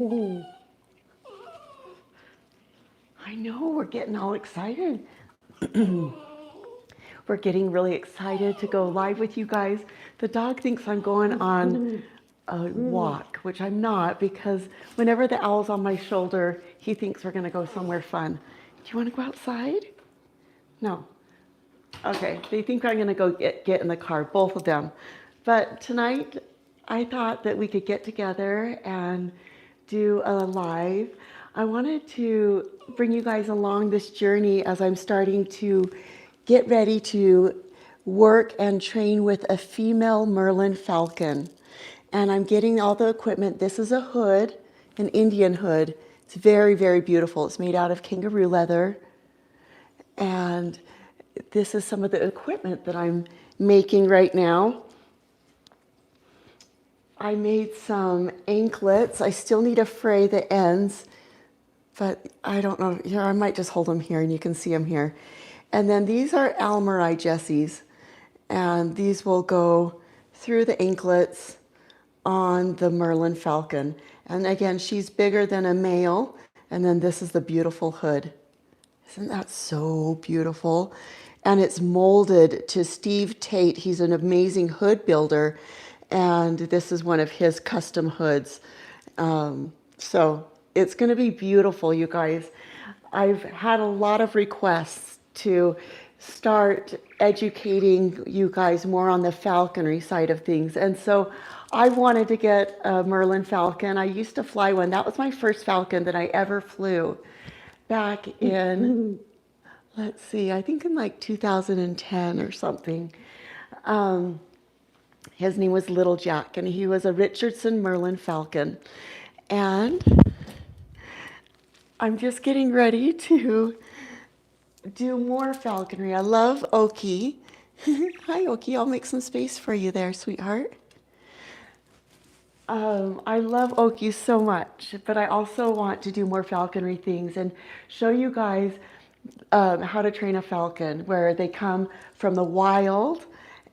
I know, we're getting all excited. We're getting really excited to go live with you guys. The dog thinks I'm going on a walk, which I'm not, because whenever the owl's on my shoulder, he thinks we're going to go somewhere fun. Do you want to go outside? No. Okay, they think I'm going to go get in the car, both of them. But tonight, I thought that we could get together and do a live. I wanted to bring you guys along this journey as I'm starting to get ready to work and train with a female Merlin falcon. And I'm getting all the equipment. This is a hood, an Indian hood. It's very, very beautiful. It's made out of kangaroo leather. And this is some of the equipment that I'm making right now. I made some anklets. I still need to fray the ends, but I don't know. Here, I might just hold them here and you can see them here. And then these are Almarai Jessies, and these will go through the anklets on the Merlin falcon. And again, she's bigger than a male. And then this is the beautiful hood. Isn't that so beautiful? And it's molded to Steve Tate. He's an amazing hood builder. And this is one of his custom hoods. So it's going to be beautiful, you guys. I've had a lot of requests to start educating you guys more on the falconry side of things. And so I wanted to get a Merlin falcon. I used to fly one. That was my first falcon that I ever flew back in, let's see, I think in like 2010 or something. His name was Little Jack, and he was a Richardson Merlin falcon. And I'm just getting ready to do more falconry. I love Oaky. Hi, Oaky. I'll make some space for you there, sweetheart. I love Oaky so much, but I also want to do more falconry things and show you guys how to train a falcon, where they come from the wild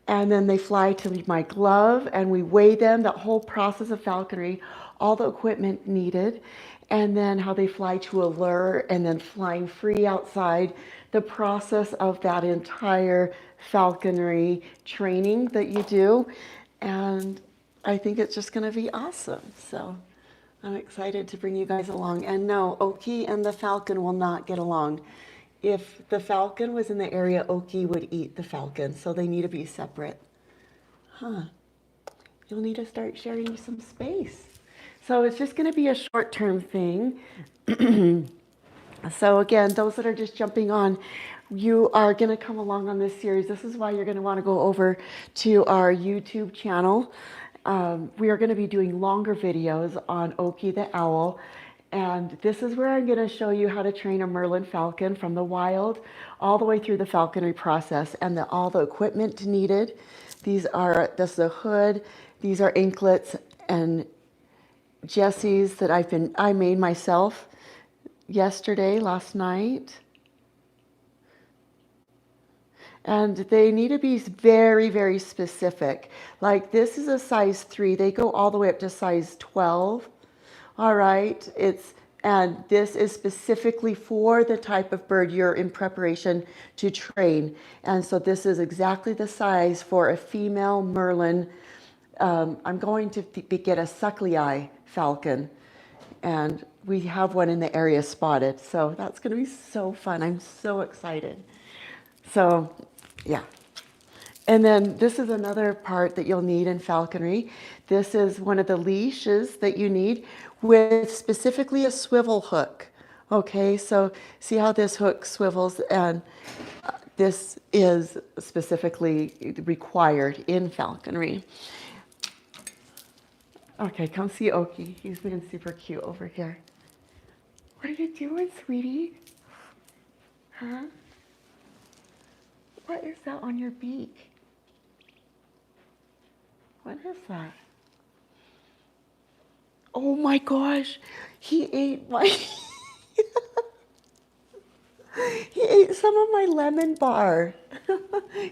and then they fly to my glove and we weigh them, that whole process of falconry, all the equipment needed, and then how they fly to a lure and then flying free outside, the process of that entire falconry training that you do. And I think it's just going to be awesome. So I'm excited to bring you guys along. And no, Oaky and the falcon will not get along. If the falcon was in the area, Oaky would eat the falcon. So they need to be separate. Huh. You'll need to start sharing some space. So it's just going to be a short-term thing. So again, those that are just jumping on, you are going to come along on this series. This is why you're going to want to go over to our YouTube channel. We are going to be doing longer videos on Oaky the owl. And this is where I'm going to show you how to train a Merlin falcon from the wild all the way through the falconry process and all the equipment needed. This is a hood. These are anklets and Jessies that I made myself last night. And they need to be very, very specific. Like this is a size 3. They go all the way up to size 12. All right. And this is specifically for the type of bird you're in preparation to train. And so this is exactly the size for a female Merlin. I'm going to get a suckly-eye falcon. And we have one in the area spotted. So that's going to be so fun. I'm so excited. So, yeah. And then this is another part that you'll need in falconry. This is one of the leashes that you need with specifically a swivel hook. Okay, so see how this hook swivels, and this is specifically required in falconry. Okay, come see Oaky. He's being super cute over here. What are you doing, sweetie? Huh? What is that on your beak? What is that? Oh my gosh, he ate my, he ate some of my lemon bar.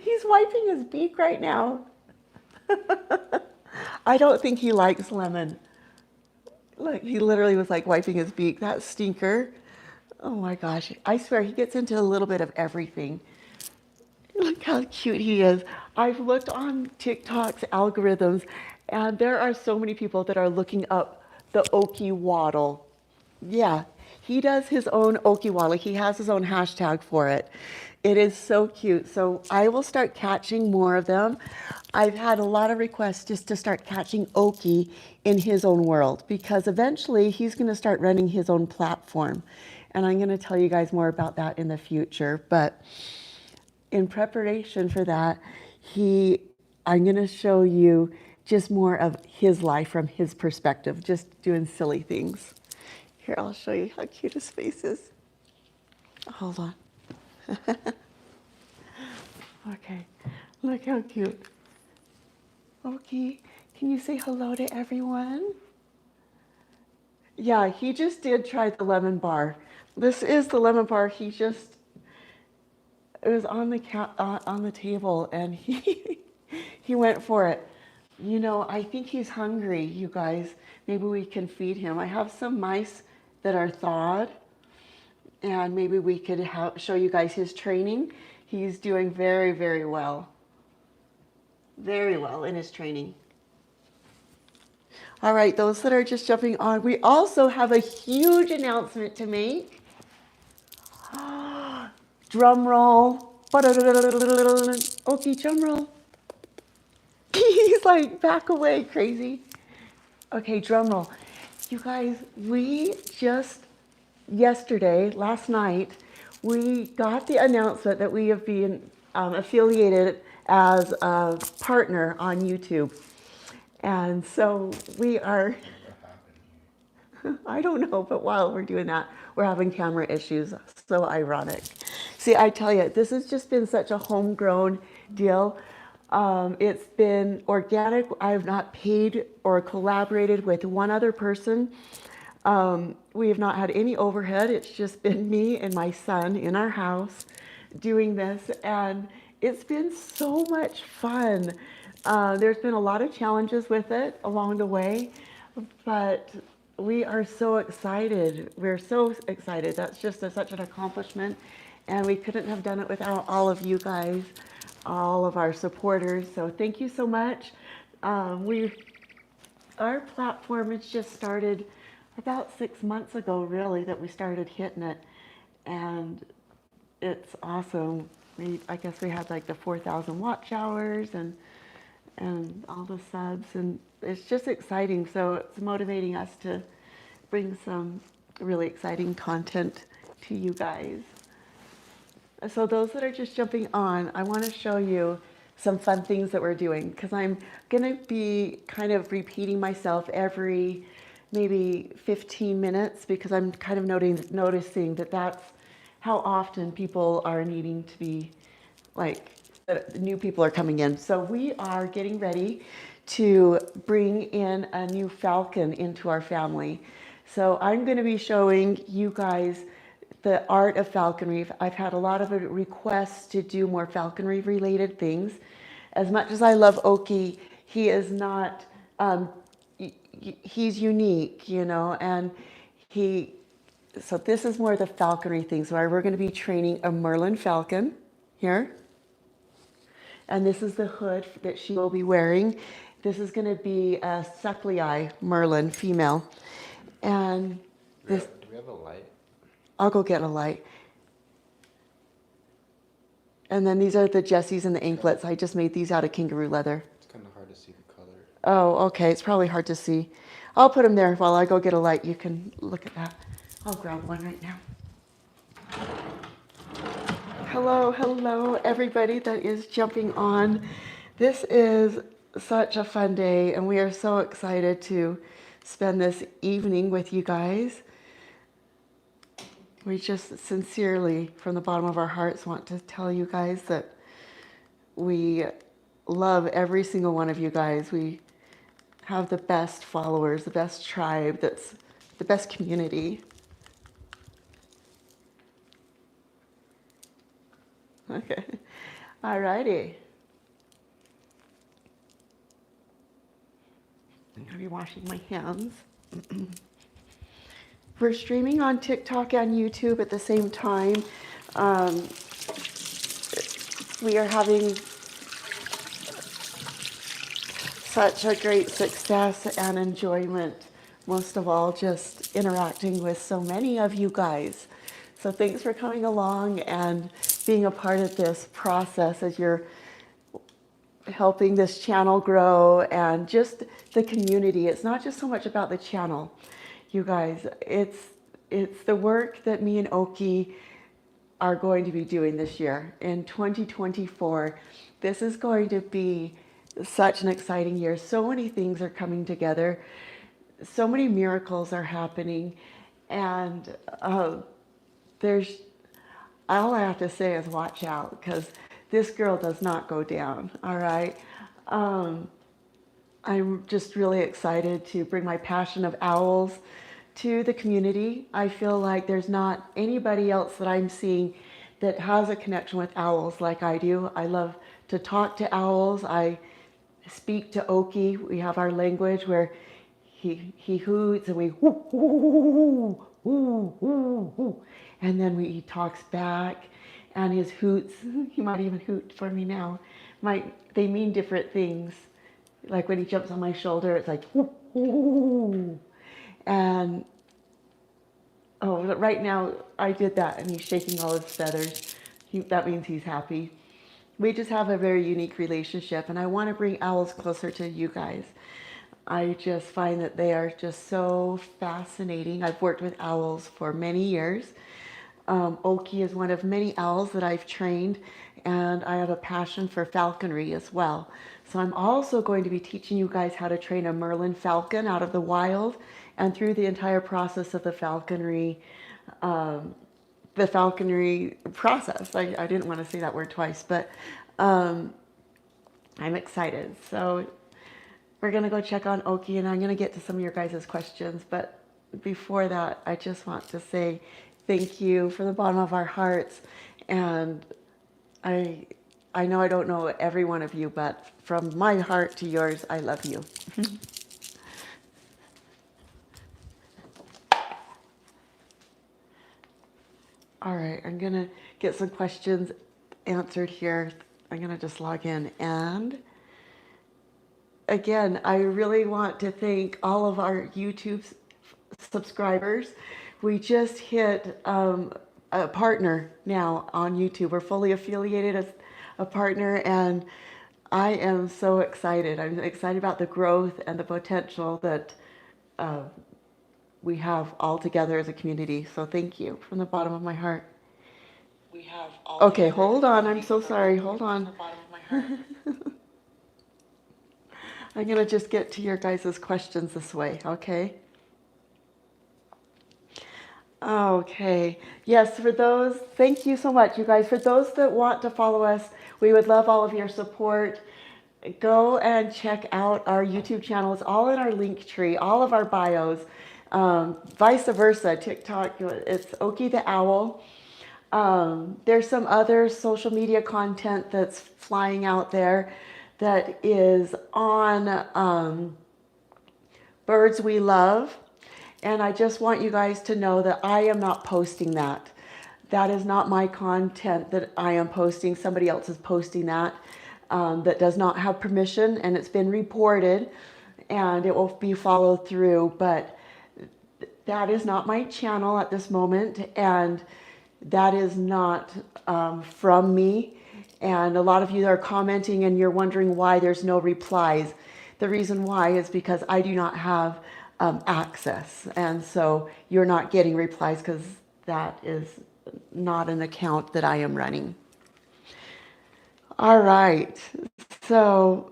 He's wiping his beak right now. I don't think he likes lemon. Look, he literally was like wiping his beak. That stinker. Oh my gosh. I swear he gets into a little bit of everything. Look how cute he is. I've looked on TikTok's algorithms, and there are so many people that are looking up the Oaky waddle. Yeah, he does his own Oaky waddle. He has his own hashtag for it. It is so cute. So I will start catching more of them. I've had a lot of requests just to start catching Oaky in his own world because eventually he's going to start running his own platform. And I'm going to tell you guys more about that in the future. But in preparation for that, I'm going to show you just more of his life from his perspective, just doing silly things. Here, I'll show you how cute his face is. Hold on. Okay, look how cute. Okay, can you say hello to everyone? Yeah, he just did try the lemon bar. This is the lemon bar. It was on the table, and he went for it. You know, I think he's hungry, you guys. Maybe we can feed him. I have some mice that are thawed, and maybe we could show you guys his training. He's doing very, very well. Very well in his training. All right, those that are just jumping on, we also have a huge announcement to make. Drum roll. Okay, drum roll. He's like, back away, crazy. Okay, drum roll. You guys, last night, we got the announcement that we have been affiliated as a partner on YouTube. And so we are, I don't know, but while we're doing that, we're having camera issues. So ironic. See, I tell you, this has just been such a homegrown deal. It's been organic. I have not paid or collaborated with one other person. We have not had any overhead. It's just been me and my son in our house doing this, and it's been so much fun. There's been a lot of challenges with it along the way, but we are so excited. We're so excited. That's just such an accomplishment, and we couldn't have done it without all of you guys, all of our supporters. So thank you so much. Our platform has just started about 6 months ago, really, that we started hitting it, and it's awesome. I guess we had like the 4,000 watch hours and all the subs, and it's just exciting. So it's motivating us to bring some really exciting content to you guys. So those that are just jumping on, I want to show you some fun things that we're doing, because I'm going to be kind of repeating myself every maybe 15 minutes, because I'm kind of noticing that that's how often people are needing to be, like, new people are coming in. So we are getting ready to bring in a new falcon into our family. So I'm going to be showing you guys the art of falconry. I've had a lot of requests to do more falconry related things. As much as I love Oaky, he is not, he's unique, you know, and so this is more the falconry thing. So we're going to be training a Merlin falcon here. And this is the hood that she will be wearing. This is going to be a Suckley Merlin female. And this. Do we have a light? I'll go get a light. And then these are the Jessies and the anklets. I just made these out of kangaroo leather. It's kind of hard to see the color. Oh, okay. It's probably hard to see. I'll put them there while I go get a light. You can look at that. I'll grab one right now. Hello, hello, everybody that is jumping on. This is such a fun day, and we are so excited to spend this evening with you guys. We just sincerely, from the bottom of our hearts, want to tell you guys that we love every single one of you guys. We have the best followers, the best tribe, that's the best community. Okay, all righty. I'm gonna be washing my hands. We're streaming on TikTok and YouTube at the same time. Um, we are having such a great success and enjoyment. Most of all, just interacting with so many of you guys. So thanks for coming along and being a part of this process as you're helping this channel grow and just the community. It's not just so much about the channel, you guys. It's the work that me and Oaky are going to be doing this year in 2024. This is going to be such an exciting year. So many things are coming together. So many miracles are happening, and there's all I have to say is watch out, because this girl does not go down. All right. I'm just really excited to bring my passion of owls to the community. I feel like there's not anybody else that I'm seeing that has a connection with owls like I do. I love to talk to owls. I speak to Oaky. We have our language where he hoots and we whoo, whoo, whoo, whoo, whoo. And then he talks back, and his hoots, he might even hoot for me now, they mean different things. Like when he jumps on my shoulder, it's like whoo, whoo. And oh, right now I did that, and he's shaking all his feathers. That means he's happy. We just have a very unique relationship, and I want to bring owls closer to you guys. I just find that they are just so fascinating. I've worked with owls for many years. Oaky is one of many owls that I've trained, and I have a passion for falconry as well. So I'm also going to be teaching you guys how to train a Merlin falcon out of the wild, and through the entire process of the falconry process. I didn't want to say that word twice, but I'm excited. So we're going to go check on Oaky, and I'm going to get to some of your guys' questions. But before that, I just want to say thank you from the bottom of our hearts. And I know I don't know every one of you, but from my heart to yours, I love you. All right, I'm going to get some questions answered here. I'm going to just log in. And again, I really want to thank all of our YouTube subscribers. We just hit a partner now on YouTube. We're fully affiliated as a partner, and I am so excited. I'm excited about the growth and the potential that we have all together as a community. So thank you from the bottom of my heart. Okay, hold on. I'm so sorry. Hold on. I'm going to just get to your guys' questions this way, okay? Okay. Yes, for those, thank you so much, you guys. For those that want to follow us, we would love all of your support. Go and check out our YouTube channel. It's all in our link tree, all of our bios. Vice versa, TikTok, it's Oaky the Owl. There's some other social media content that's flying out there that is on Birds We Love. And I just want you guys to know that I am not posting that. That is not my content that I am posting. Somebody else is posting that that does not have permission, and it's been reported, and it will be followed through. But that is not my channel at this moment, and that is not from me. And a lot of you are commenting, and you're wondering why there's no replies. The reason why is because I do not have access, and so you're not getting replies because that is not an account that I am running. All right, so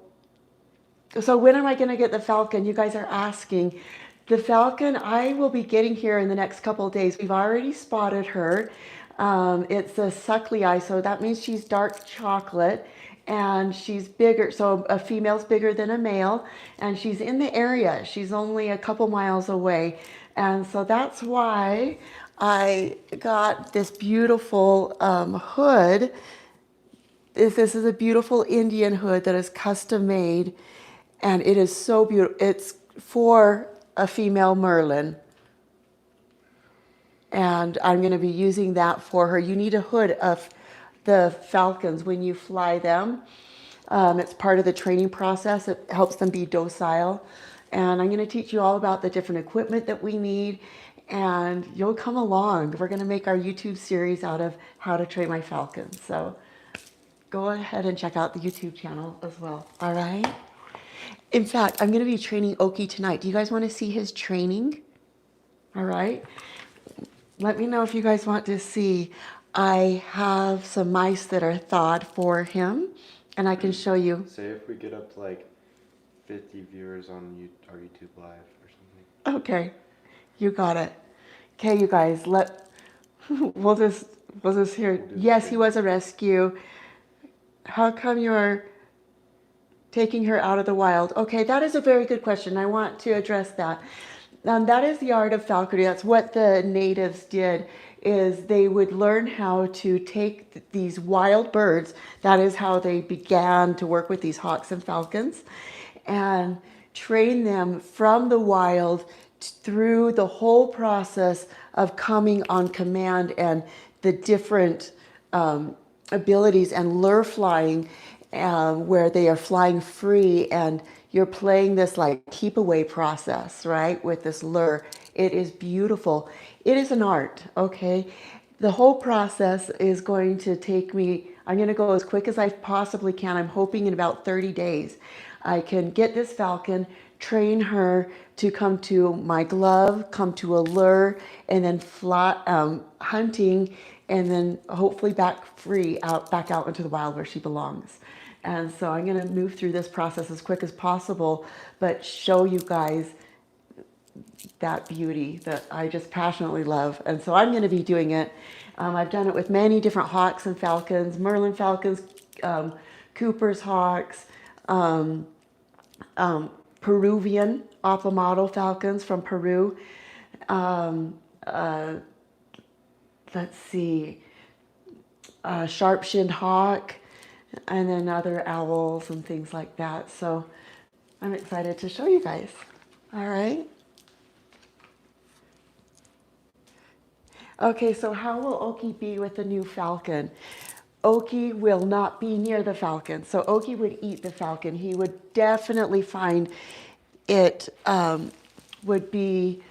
when am I going to get the falcon? You guys are asking. The falcon I will be getting here in the next couple of days. We've already spotted her. It's a suckley, so that means she's dark chocolate, and she's bigger. So a female's bigger than a male, and she's in the area. She's only a couple miles away. And so that's why I got this beautiful hood. This is a beautiful Indian hood that is custom made, and it is so beautiful. It's for a female Merlin. and I'm going to be using that for her. You need a hood of the falcons when you fly them. It's part of the training process. It helps them be docile. And I'm going to teach you all about the different equipment that we need. And you'll come along. We're going to make our YouTube series out of how to train my falcons. So go ahead and check out the YouTube channel as well. All right. In fact, I'm going to be training Oaky tonight. Do you guys want to see his training? All right. Let me know if you guys want to see. I have some mice that are thawed for him, and I can show you. Say if we get up to like 50 viewers on our YouTube live or something. Okay, you got it. Okay, you guys, we'll just hear. Yes, he was a rescue. How come you're taking her out of the wild? Okay, that is a very good question. I want to address that. That is the art of falconry. That's what the natives did, is they would learn how to take these wild birds. That is how they began to work with these hawks and falcons, and train them from the wild through the whole process of coming on command and the different abilities and lure flying, where they are flying free and you're playing this like keep away process, right? With this lure. It is beautiful. It is an art, okay? The whole process is going to take me, I'm going to go as quick as I possibly can. I'm hoping in about 30 days I can get this falcon, train her to come to my glove, come to a lure, and then fly, hunting, and then hopefully back out into the wild where she belongs. And so I'm going to move through this process as quick as possible, but show you guys that beauty that I just passionately love. And so I'm going to be doing it. I've done it with many different hawks and falcons, Merlin falcons, Cooper's hawks, Peruvian Opalmado falcons from Peru. Let's see, sharp-shinned hawk, and then other owls and things like that. So I'm excited to show you guys. All right. Okay, so how will Oaky be with the new falcon? Oaky will not be near the falcon. So Oaky would eat the falcon. He would definitely find it would be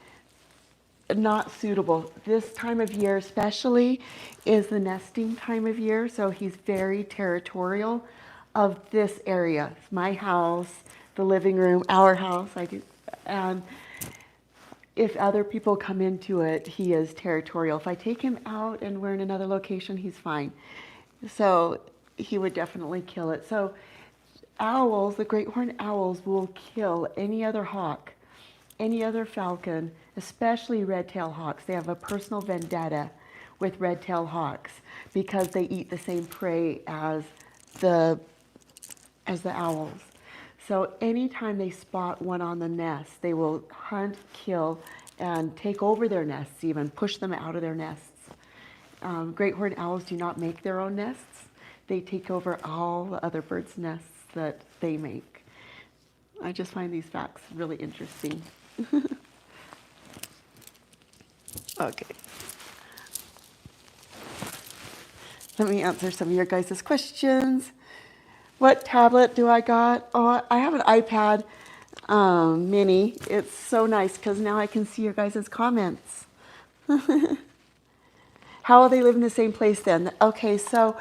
not suitable. This time of year especially is the nesting time of year, so he's very territorial of this area. My house, the living room, our house, and if other people come into it, he is territorial. If I take him out and we're in another location, he's fine. So he would definitely kill it. So owls, the great horned owls, will kill any other hawk, any other falcon, especially red-tailed hawks. They have a personal vendetta with red-tailed hawks because they eat the same prey as the owls. So anytime they spot one on the nest, they will hunt, kill, and take over their nests, even push them out of their nests. Great horned owls do not make their own nests. They take over all the other birds' nests that they make. I just find these facts really interesting. Okay. Let me answer some of your guys' questions. What tablet do I got? Oh, I have an iPad mini. It's so nice because now I can see your guys' comments. How will they live in the same place then? Okay, so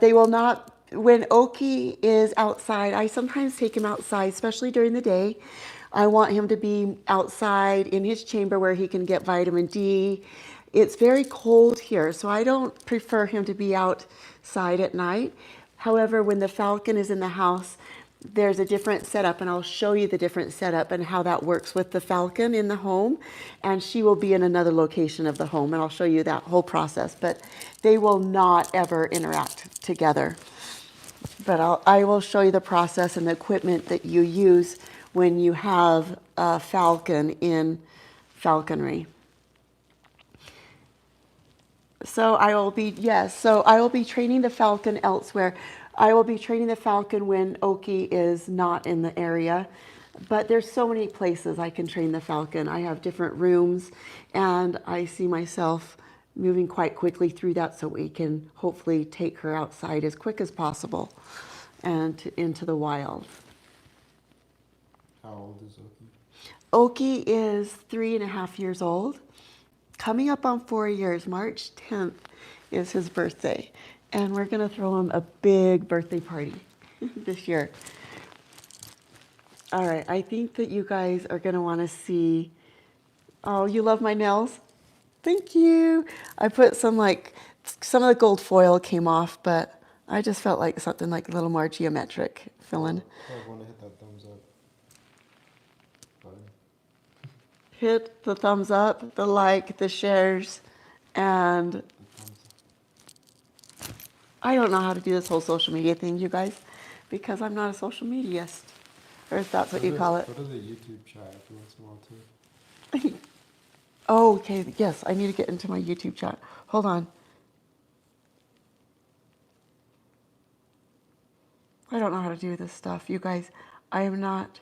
they will not, when Oaky is outside, I sometimes take him outside, especially during the day. I want him to be outside in his chamber where he can get vitamin D. It's very cold here, so I don't prefer him to be outside at night. However, when the falcon is in the house, there's a different setup, and I'll show you the different setup and how that works with the falcon in the home. And she will be in another location of the home, and I'll show you that whole process. But they will not ever interact together. But I will show you the process and the equipment that you use when you have a falcon in falconry. So I will be training the falcon elsewhere. I will be training the falcon when Oaky is not in the area. But there's so many places I can train the falcon. I have different rooms, and I see myself moving quite quickly through that so we can hopefully take her outside as quick as possible and into the wild. How old is Oaky? Oaky is 3.5 years old, coming up on 4 years. March 10th is his birthday, and we're going to throw him a big birthday party this year. All right, I think that you guys are going to want to see. Oh, you love my nails? Thank you. I put some of the gold foil came off, but I just felt like something like a little more geometric filling. I want to hit that thumbs up button. Hit the thumbs up, the like, the shares, and The thumbs up. I don't know how to do this whole social media thing, you guys, because I'm not a social mediaist, or if that's what you call it. Go to the YouTube chat every once in a while too. Oh, okay, yes, I need to get into my YouTube chat. Hold on. I don't know how to do this stuff, you guys. I am not,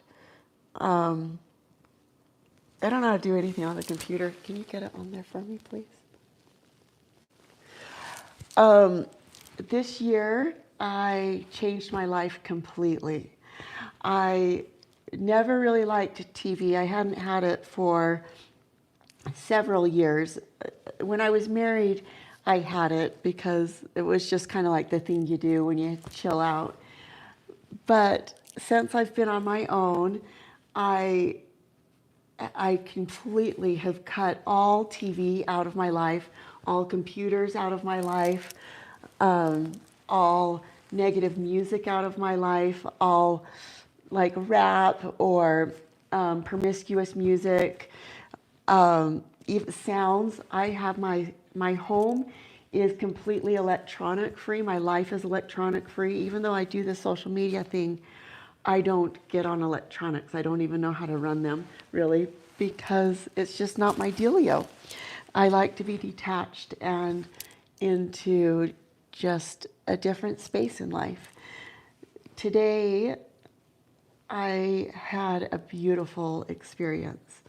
I don't know how to do anything on the computer. Can you get it on there for me, please? This year, I changed my life completely. I never really liked TV. I hadn't had it for several years. When I was married, I had it because it was just kind of like the thing you do when you chill out. But since I've been on my own, I completely have cut all TV out of my life, all computers out of my life, all negative music out of my life, all like rap or promiscuous music, even sounds. I have my home is completely electronic free. My life is electronic free. Even though I do the social media thing, I don't get on electronics. I don't even know how to run them really because it's just not my dealio. I like to be detached and into just a different space in life. Today, I had a beautiful experience.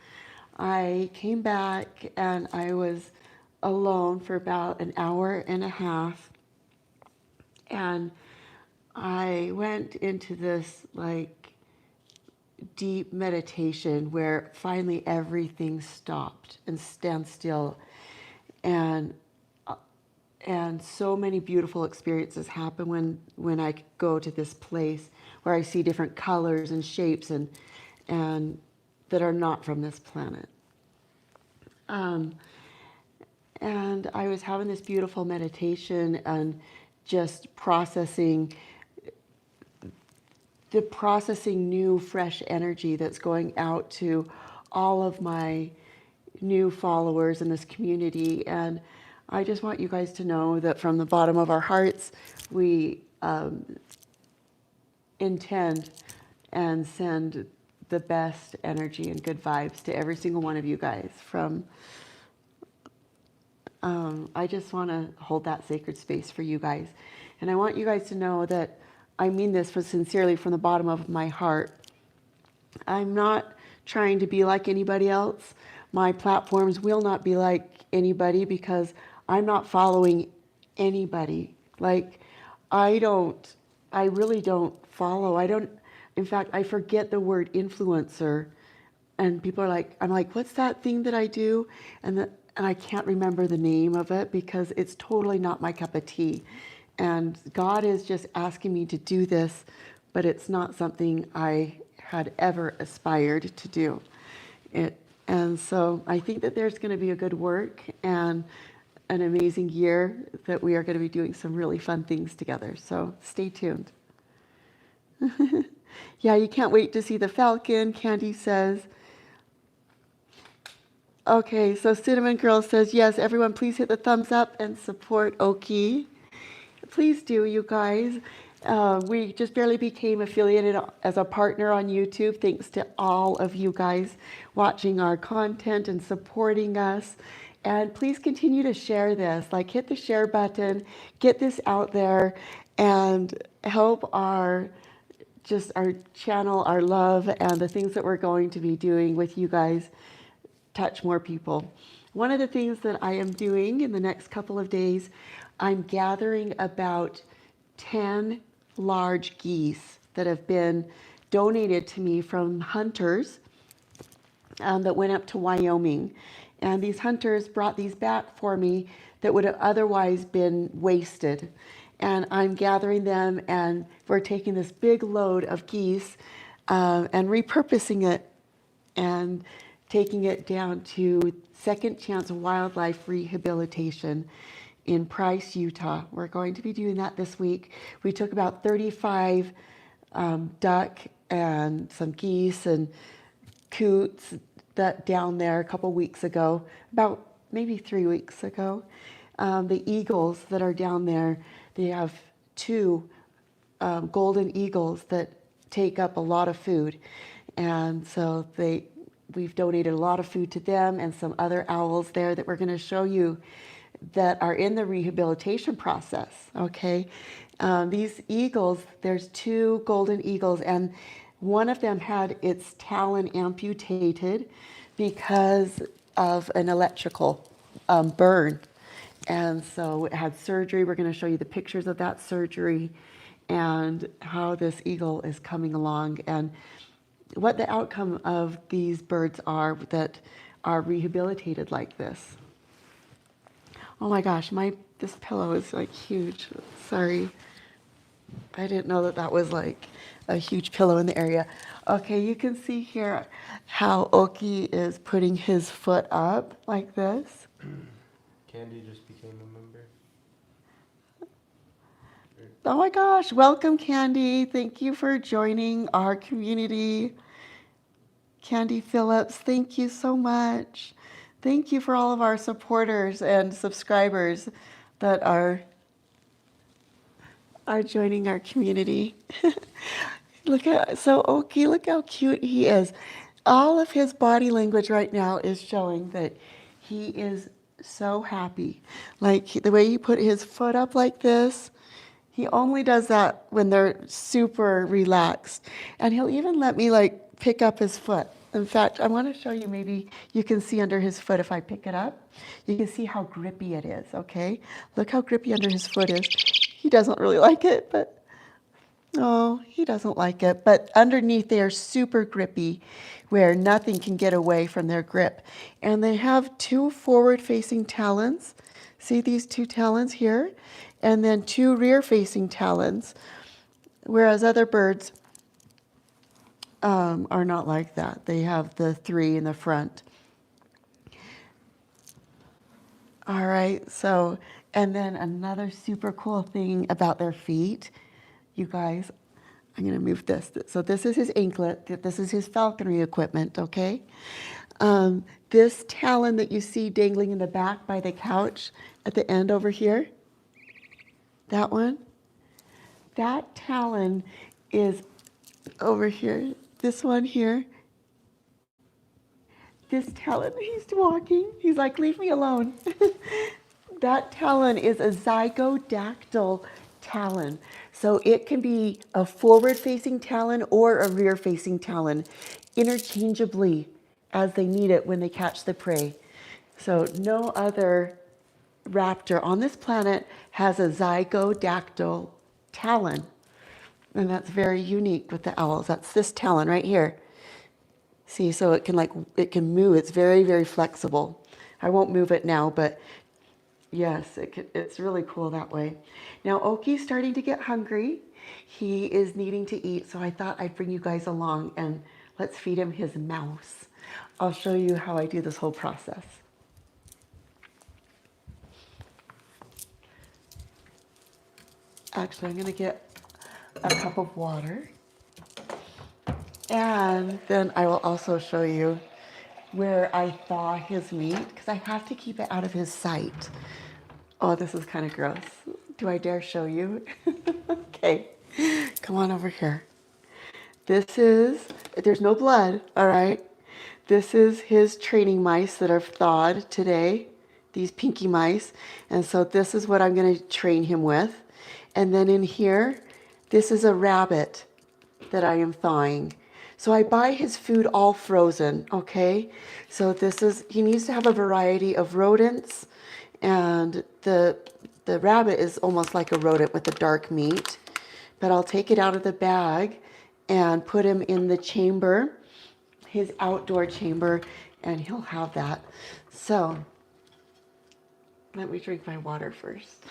I came back and I was alone for about an hour and a half, and I went into this like deep meditation where finally everything stopped and stand still, and so many beautiful experiences happen when I go to this place where I see different colors and shapes and that are not from this planet. And I was having this beautiful meditation and just processing new fresh energy that's going out to all of my new followers in this community. And I just want you guys to know that from the bottom of our hearts, we intend and send the best energy and good vibes to every single one of you guys. I just want to hold that sacred space for you guys. And I want you guys to know that I mean this sincerely from the bottom of my heart. I'm not trying to be like anybody else. My platforms will not be like anybody because I'm not following anybody. Like, I really don't follow. In fact, I forget the word influencer. And people are like, I'm like, what's that thing that I do? And I can't remember the name of it because it's totally not my cup of tea. And God is just asking me to do this, but it's not something I had ever aspired to do. And so I think that there's going to be a good work and an amazing year that we are going to be doing some really fun things together. So stay tuned. Yeah, you can't wait to see the falcon, Candy says. Okay, so Cinnamon Girl says, yes, everyone please hit the thumbs up and support Oaky. Please do, you guys. We just barely became affiliated as a partner on YouTube, thanks to all of you guys watching our content and supporting us. And please continue to share this. Like, hit the share button, get this out there, and help our just our channel, our love, and the things that we're going to be doing with you guys touch more people. One of the things that I am doing in the next couple of days, I'm gathering about 10 large geese that have been donated to me from hunters that went up to Wyoming. And these hunters brought these back for me that would have otherwise been wasted. And I'm gathering them, and we're taking this big load of geese and repurposing it and taking it down to Second Chance Wildlife Rehabilitation in Price, Utah. We're going to be doing that this week. We took about 35 duck and some geese and coots that down there a couple weeks ago, about maybe 3 weeks ago. The eagles that are down there, they have two golden eagles that take up a lot of food. And so we've donated a lot of food to them and some other owls there that we're going to show you that are in the rehabilitation process, okay? These eagles, there's two golden eagles, and one of them had its talon amputated because of an electrical burn. And so it had surgery. We're going to show you the pictures of that surgery and how this eagle is coming along and what the outcome of these birds are that are rehabilitated like this. Oh my gosh, this pillow is like huge. Sorry. I didn't know that was like a huge pillow in the area. Okay, you can see here how Oaky is putting his foot up like this. Candy just became a member. Oh my gosh, welcome Candy. Thank you for joining our community. Candy Phillips, thank you so much. Thank you for all of our supporters and subscribers that are joining our community. So Oaky, look how cute he is. All of his body language right now is showing that he is so happy. Like the way he put his foot up like this, he only does that when they're super relaxed. And he'll even let me like pick up his foot. In fact, I want to show you, maybe you can see under his foot if I pick it up. You can see how grippy it is, okay? Look how grippy under his foot is. He doesn't really like it, but he doesn't like it. But underneath they are super grippy where nothing can get away from their grip. And they have two forward-facing talons. See these two talons here? And then two rear-facing talons, whereas other birds are not like that. They have the three in the front. All right, so, and then another super cool thing about their feet, you guys, I'm gonna move this. So this is his anklet, this is his falconry equipment, okay? This talon that you see dangling in the back by the couch at the end over here, that one, that talon is over here. This one here, this talon, he's walking. He's like, leave me alone. That talon is a zygodactyl talon. So it can be a forward-facing talon or a rear-facing talon, interchangeably as they need it when they catch the prey. So no other raptor on this planet has a zygodactyl talon. And that's very unique with the owls. That's this talon right here. See, so it can move. It's very, very flexible. I won't move it now, but yes, it's really cool that way. Now, Oaky's starting to get hungry. He is needing to eat, so I thought I'd bring you guys along and let's feed him his mouse. I'll show you how I do this whole process. Actually, I'm gonna get a cup of water. And then I will also show you where I thaw his meat, because I have to keep it out of his sight. Oh, this is kind of gross. Do I dare show you? Okay, come on over here. There's no blood, all right? This is his training mice that are thawed today, these pinky mice. And so this is what I'm gonna train him with. And then in here, this is a rabbit. that I am thawing. So I buy his food all frozen, okay? So this is, he needs to have a variety of rodents, and the rabbit is almost like a rodent with the dark meat. But I'll take it out of the bag and put him in the chamber, his outdoor chamber, and he'll have that. So let me drink my water first.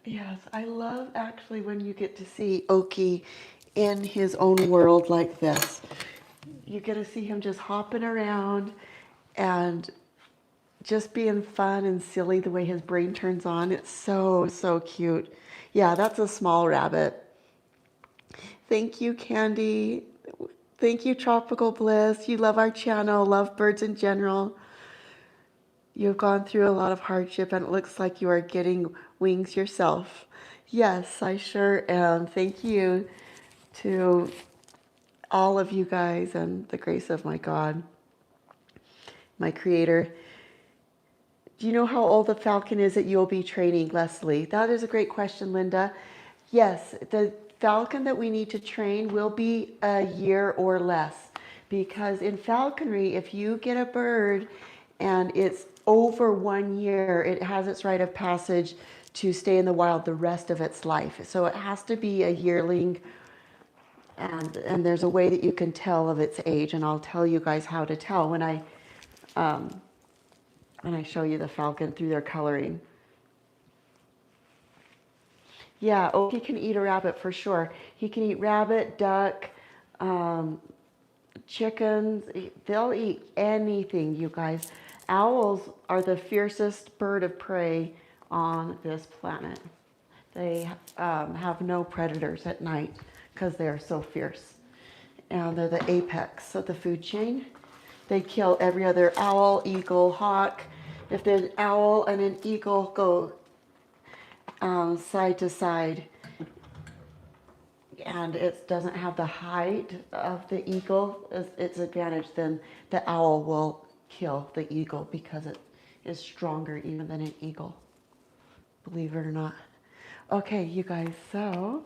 Yes, I love actually when you get to see Oaky in his own world like this. You get to see him just hopping around and just being fun and silly the way his brain turns on. It's so, so cute. Yeah, that's a small rabbit. Thank you, Candy. Thank you, Tropical Bliss. You love our channel, love birds in general. You've gone through a lot of hardship and it looks like you are getting wings yourself. Yes, I sure am. Thank you to all of you guys and the grace of my God, my Creator. Do you know how old the falcon is that you'll be training, Leslie? That is a great question, Linda. Yes, the falcon that we need to train will be a year or less, because in falconry, if you get a bird and it's over 1 year, it has its rite of passage to stay in the wild the rest of its life. So it has to be a yearling, and there's a way that you can tell of its age, and I'll tell you guys how to tell when I show you the falcon through their coloring. Yeah, Oaky can eat a rabbit for sure. He can eat rabbit, duck, chickens. They'll eat anything, you guys. Owls are the fiercest bird of prey on this planet. They have no predators at night because they are so fierce. And they're the apex of the food chain. They kill every other owl, eagle, hawk. If there's an owl and an eagle go side to side, and it doesn't have the height of the eagle as its advantage, then the owl will kill the eagle because it is stronger even than an eagle, believe it or not. Okay, you guys, so,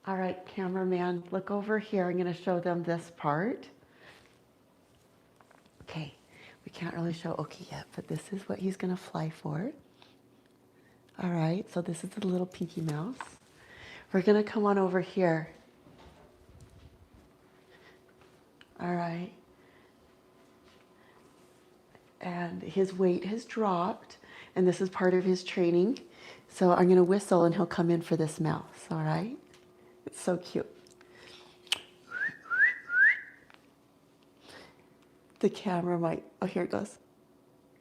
all right, cameraman, look over here. I'm going to show them this part. Okay, we can't really show Oaky yet, but this is what he's going to fly for. All right, so this is the little pinky mouse. We're going to come on over here. All right. And his weight has dropped, and this is part of his training. So I'm going to whistle, and he'll come in for this mouse, all right? It's so cute. The camera might, oh, here it goes.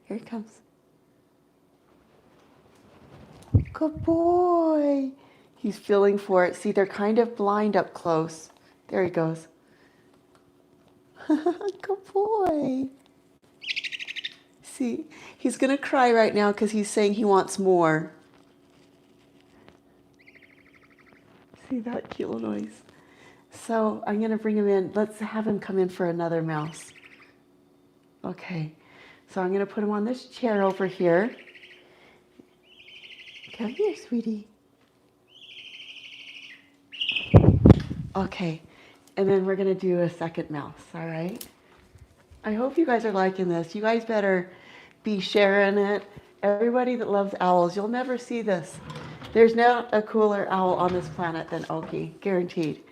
Here it comes. Good boy. He's feeling for it. See, they're kind of blind up close. There he goes. Good boy. See, he's going to cry right now because he's saying he wants more. See that cute little noise? So I'm going to bring him in. Let's have him come in for another mouse. Okay, so I'm going to put him on this chair over here. Come here, sweetie. Okay, and then we're going to do a second mouse, all right? I hope you guys are liking this. You guys better be sharing it. Everybody that loves owls, you'll never see this. There's not a cooler owl on this planet than Oaky, guaranteed.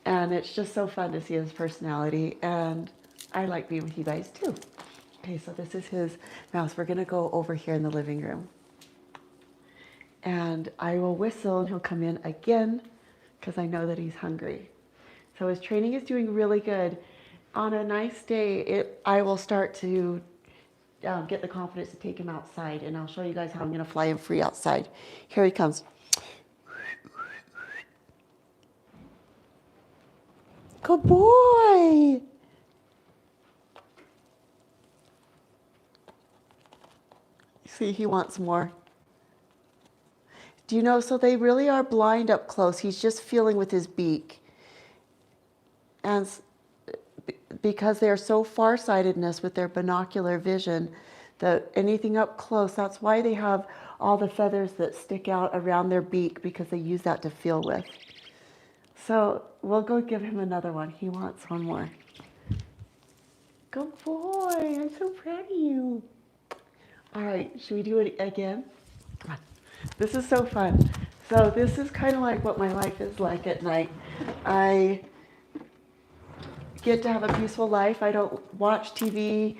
And it's just so fun to see his personality, and I like being with you guys too. Okay, so this is his mouse. We're gonna go over here in the living room. And I will whistle and he'll come in again because I know that he's hungry. So his training is doing really good. On a nice day, I will start to get the confidence to take him outside, and I'll show you guys how I'm gonna fly him free outside. Here he comes. Good boy. See, he wants more. Do you know, so they really are blind up close. He's just feeling with his beak. And because they are so farsightedness with their binocular vision that anything up close, that's why they have all the feathers that stick out around their beak, because they use that to feel with. So we'll go give him another one. He wants one more. Good boy. I'm so proud of you. All right, should we do it again? Come on. This is so fun. So this is kind of like what my life is like at night. I get to have a peaceful life. I don't watch TV.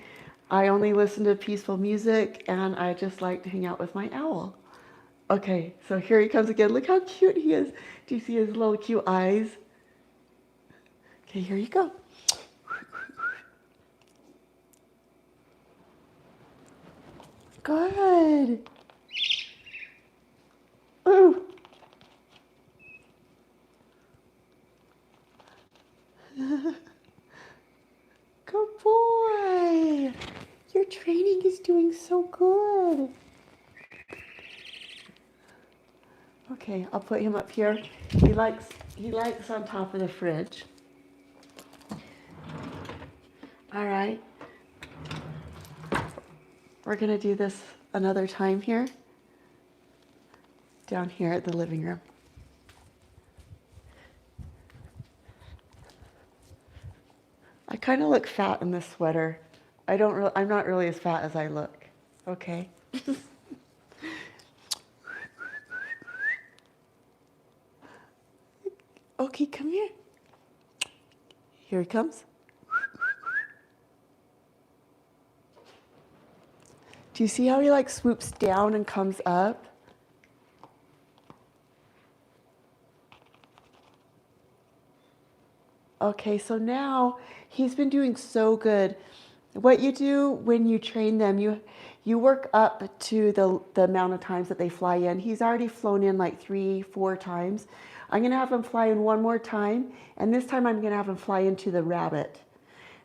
I only listen to peaceful music, and I just like to hang out with my owl. Okay, so here he comes again. Look how cute he is. Do you see his little cute eyes? Okay, here you go. Good. Ooh. Good boy. Your training is doing so good. Okay, I'll put him up here. He likes on top of the fridge. All right. We're gonna do this another time here. Down here at the living room. I kind of look fat in this sweater. I'm not really as fat as I look. Okay. Okay, come here. Here he comes. Do you see how he like swoops down and comes up? Okay, so now he's been doing so good. What you do when you train them, you work up to the amount of times that they fly in. He's already flown in like 3-4 times. I'm gonna have him fly in one more time, and this time I'm gonna have him fly into the rabbit,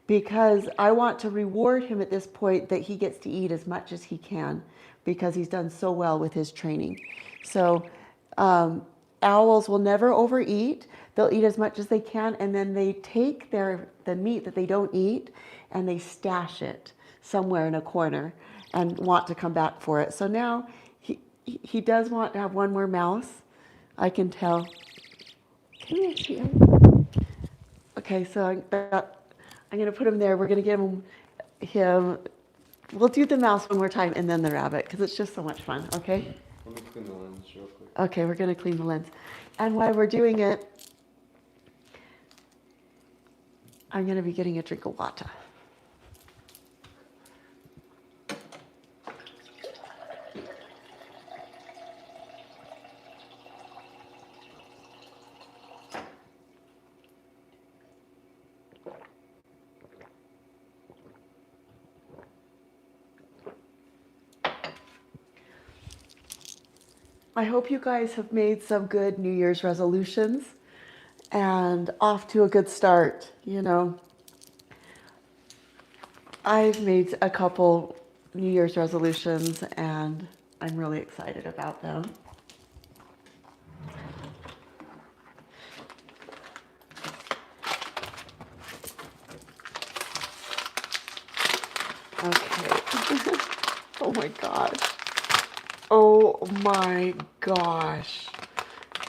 because I want to reward him at this point that he gets to eat as much as he can, because he's done so well with his training. So owls will never overeat. They'll eat as much as they can, and then they take the meat that they don't eat and they stash it somewhere in a corner and want to come back for it. So now he does want to have one more mouse. I can tell. Come here, sweetheart. Okay, so I'm going to put him there. We're going to give him. We'll do the mouse one more time and then the rabbit, because it's just so much fun. Okay. Let me clean the lens real quick. Okay, we're going to clean the lens. And while we're doing it, I'm going to be getting a drink of water. I hope you guys have made some good New Year's resolutions and off to a good start. You know, I've made a couple New Year's resolutions and I'm really excited about them. Okay. Oh my God. Oh my gosh.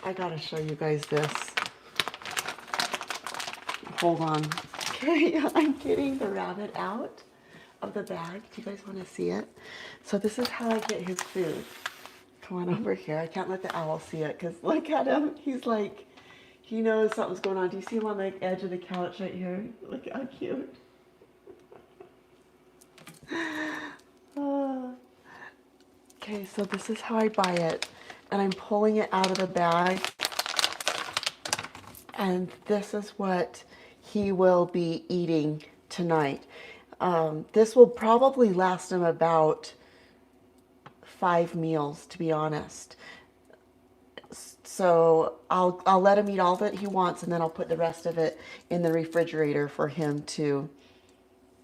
I gotta show you guys this. Hold on. Okay, I'm getting the rabbit out of the bag. Do you guys want to see it? So this is how I get his food. Come on over here. I can't let the owl see it because look at him. He's like, he knows something's going on. Do you see him on the edge of the couch right here? Look how cute. Okay, so this is how I buy it. And I'm pulling it out of the bag. And this is what he will be eating tonight. This will probably last him about 5 meals, to be honest. So I'll let him eat all that he wants, and then I'll put the rest of it in the refrigerator for him to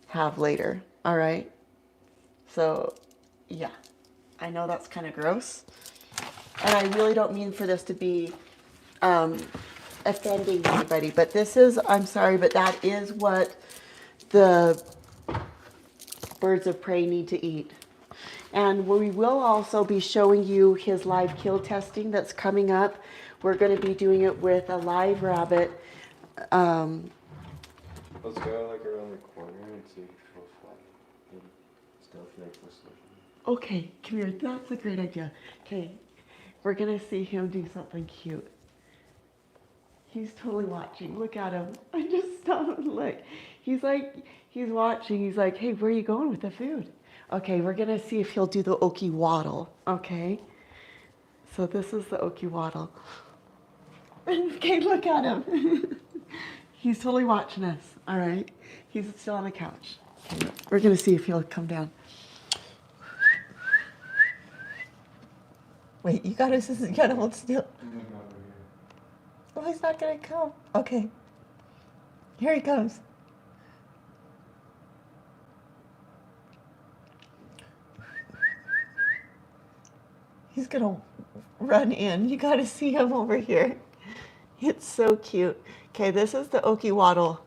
have later. All right? So, yeah. I know that's kind of gross. And I really don't mean for this to be offending anybody, but this is, I'm sorry, but that is what the birds of prey need to eat. And we will also be showing you his live kill testing that's coming up. We're going to be doing it with a live rabbit. Let's go like around the corner and see if he'll fly. And stealth make this look. Okay, come here. That's a great idea. Okay, we're going to see him do something cute. He's totally watching. Look at him. I just stopped and look. He's watching. He's like, hey, where are you going with the food? Okay, we're going to see if he'll do the Oaky waddle. Okay. So this is the Oaky waddle. Okay, look at him. He's totally watching us. All right. He's still on the couch. Okay, we're going to see if he'll come down. Wait, you gotta hold still. Oh, he's not gonna come. Okay. Here he comes. He's gonna run in. You gotta see him over here. It's so cute. Okay, this is the Oaky waddle.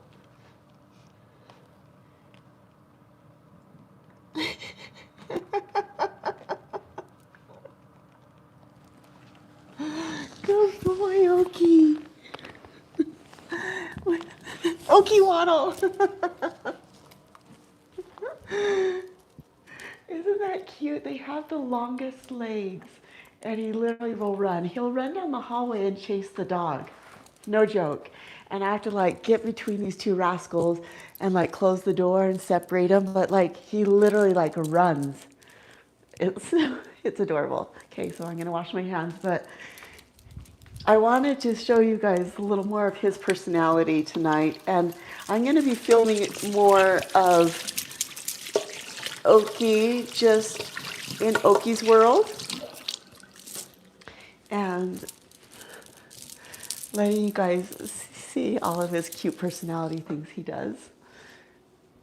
Good boy, Oaky. Oaky waddle. Isn't that cute? They have the longest legs, and he literally will run. He'll run down the hallway and chase the dog. No joke. And I have to like get between these two rascals and like close the door and separate them. But like he literally like runs. It's adorable. Okay, so I'm gonna wash my hands, but I wanted to show you guys a little more of his personality tonight, and I'm gonna be filming more of Oaky just in Oaky's world and letting you guys see all of his cute personality things he does.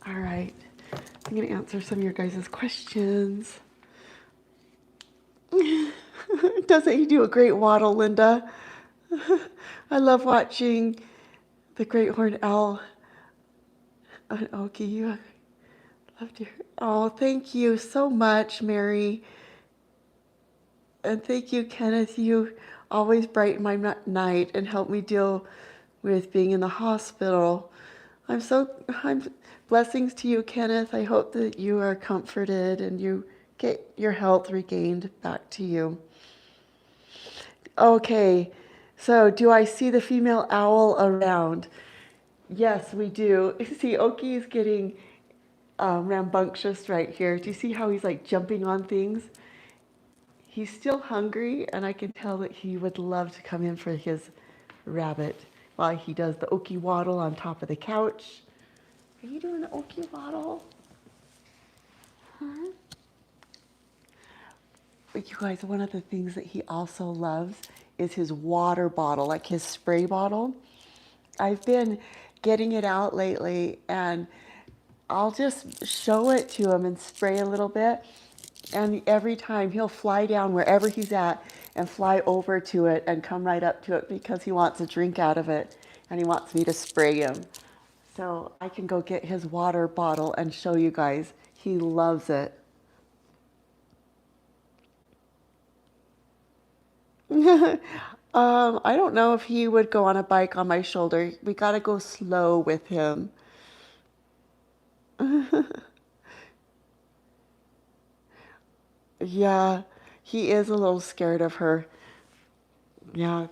All right, I'm gonna answer some of your guys' questions. Doesn't he do a great waddle, Linda? I love watching the great horned owl on Oaky. You loved your. Oh, thank you so much, Mary. And thank you, Kenneth. You always brighten my night and help me deal with being in the hospital. I'm blessings to you, Kenneth. I hope that you are comforted and you get your health regained back to you. Okay, so do I see the female owl around? Yes, we do. See, Oaky is getting rambunctious right here. Do you see how he's like jumping on things? He's still hungry, and I can tell that he would love to come in for his rabbit while he does the Oaky waddle on top of the couch. Are you doing the Oaky waddle? Huh? But you guys, one of the things that he also loves is his water bottle, like his spray bottle. I've been getting it out lately, and I'll just show it to him and spray a little bit. And every time he'll fly down wherever he's at and fly over to it and come right up to it because he wants a drink out of it and he wants me to spray him. So I can go get his water bottle and show you guys. He loves it. I don't know if he would go on a bike on my shoulder. We got to go slow with him. Yeah, he is a little scared of her. Yeah,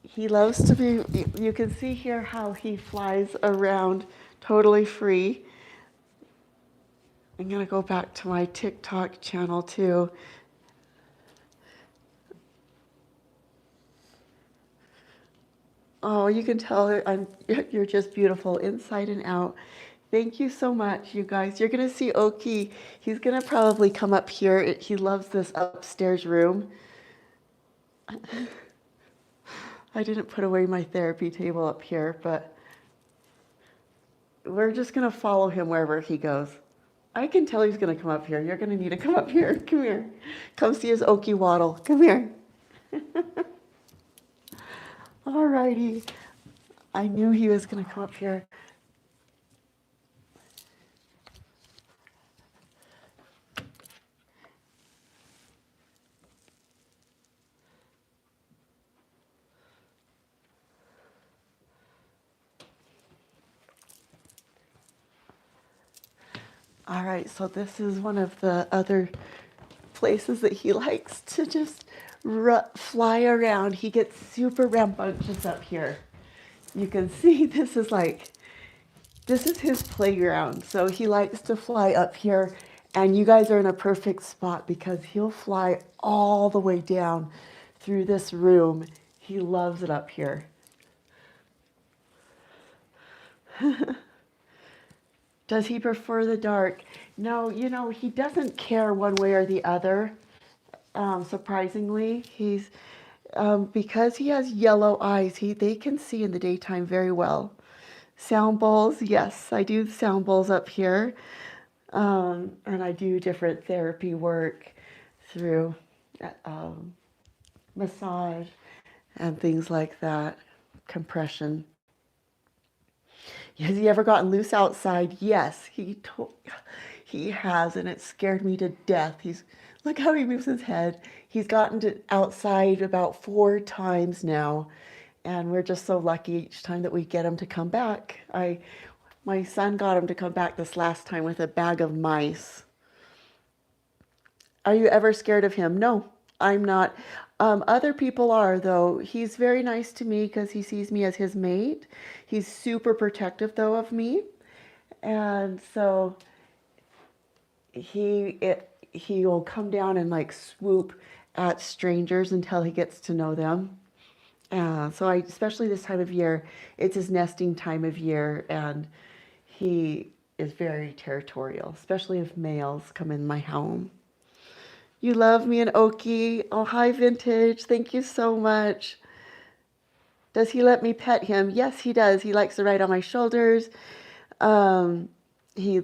he loves to be, you can see here how he flies around totally free. I'm going to go back to my TikTok channel too. Oh, you can tell you're just beautiful inside and out. Thank you so much, you guys. You're going to see Oaky. He's going to probably come up here. He loves this upstairs room. I didn't put away my therapy table up here, but we're just going to follow him wherever he goes. I can tell he's going to come up here. You're going to need to come up here. Come here. Come see his Oaky waddle. Come here. All righty. I knew he was going to come up here. All right, so this is one of the other places that he likes to just fly around. He gets super rambunctious up here. You can see this is his playground. So he likes to fly up here, and you guys are in a perfect spot because he'll fly all the way down through this room. He loves it up here. Does he prefer the dark? No, he doesn't care one way or the other. Surprisingly, because he has yellow eyes, they can see in the daytime very well. Sound bowls, yes, I do sound bowls up here. And I do different therapy work through massage and things like that, compression. Has he ever gotten loose outside? Yes, he has, and it scared me to death. Look how he moves his head. He's gotten outside about 4 times now, and we're just so lucky each time that we get him to come back. My son got him to come back this last time with a bag of mice. Are you ever scared of him? No, I'm not. Other people are, though. He's very nice to me because he sees me as his mate. He's super protective, though, of me. And so he will come down and like swoop at strangers until he gets to know them. Especially this time of year, it's his nesting time of year, and he is very territorial, especially if males come in my home. You love me and Oaky. Oh, hi, Vintage. Thank you so much. Does he let me pet him? Yes, he does. He likes to ride on my shoulders. Um, he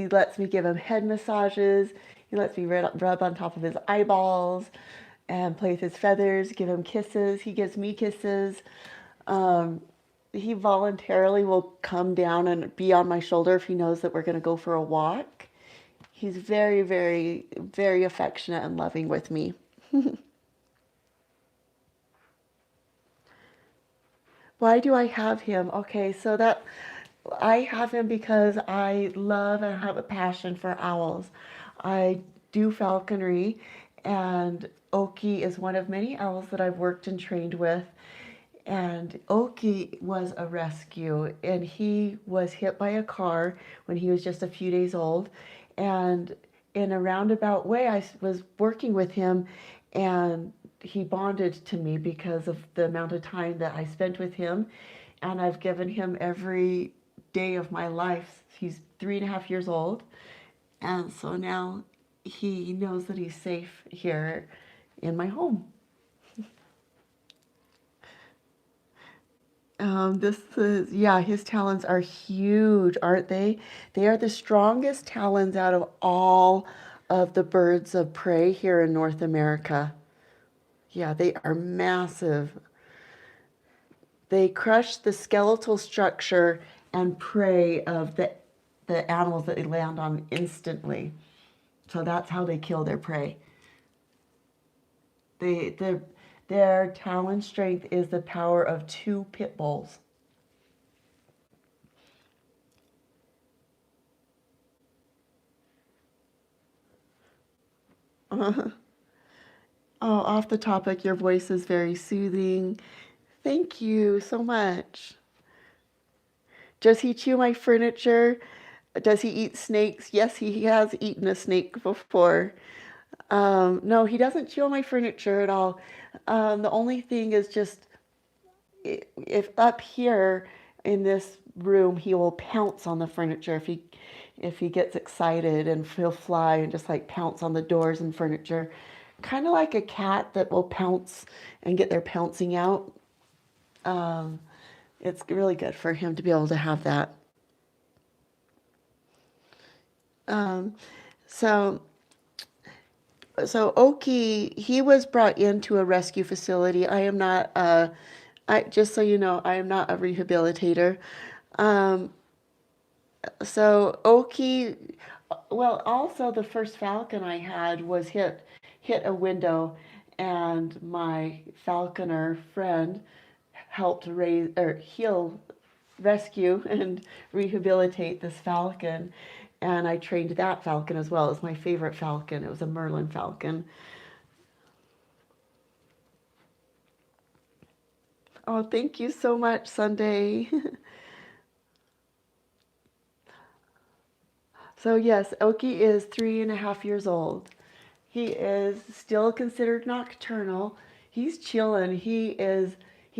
lets me give him head massages. He lets me rub on top of his eyeballs and play with his feathers, give him kisses. He gives me kisses. Um, he voluntarily will come down and be on my shoulder if he knows that we're going to go for a walk. He's very, very, very affectionate and loving with me. Why do I have him? Okay, I have him because I love and have a passion for owls. I do falconry, and Oaky is one of many owls that I've worked and trained with. And Oaky was a rescue, and he was hit by a car when he was just a few days old. And in a roundabout way, I was working with him, and he bonded to me because of the amount of time that I spent with him. And I've given him every day of my life. He's 3.5 years old. And so now he knows that he's safe here in my home. His talons are huge, aren't they? They are the strongest talons out of all of the birds of prey here in North America. Yeah, they are massive. They crush the skeletal structure and prey of the animals that they land on instantly. So that's how they kill their prey. Their talon strength is the power of 2 pit bulls. Oh, off the topic, your voice is very soothing. Thank you so much. Does he chew my furniture? Does he eat snakes? Yes, he has eaten a snake before. No, he doesn't chew on my furniture at all. The only thing is just if up here in this room, he will pounce on the furniture if he gets excited, and he'll fly and just like pounce on the doors and furniture, kind of like a cat that will pounce and get their pouncing out. It's really good for him to be able to have that. So so Oki, he was brought into a rescue facility. I am not just so you know, I am not a rehabilitator. Um, so Oki, well, also the first falcon I had was hit a window, and my falconer friend helped raise or heal, rescue, and rehabilitate this falcon. And I trained that falcon as well. It was my favorite falcon. It was a Merlin falcon. Oh, thank you so much, Sunday. So yes, Oaky is 3.5 years old. He is still considered nocturnal. He's chilling. He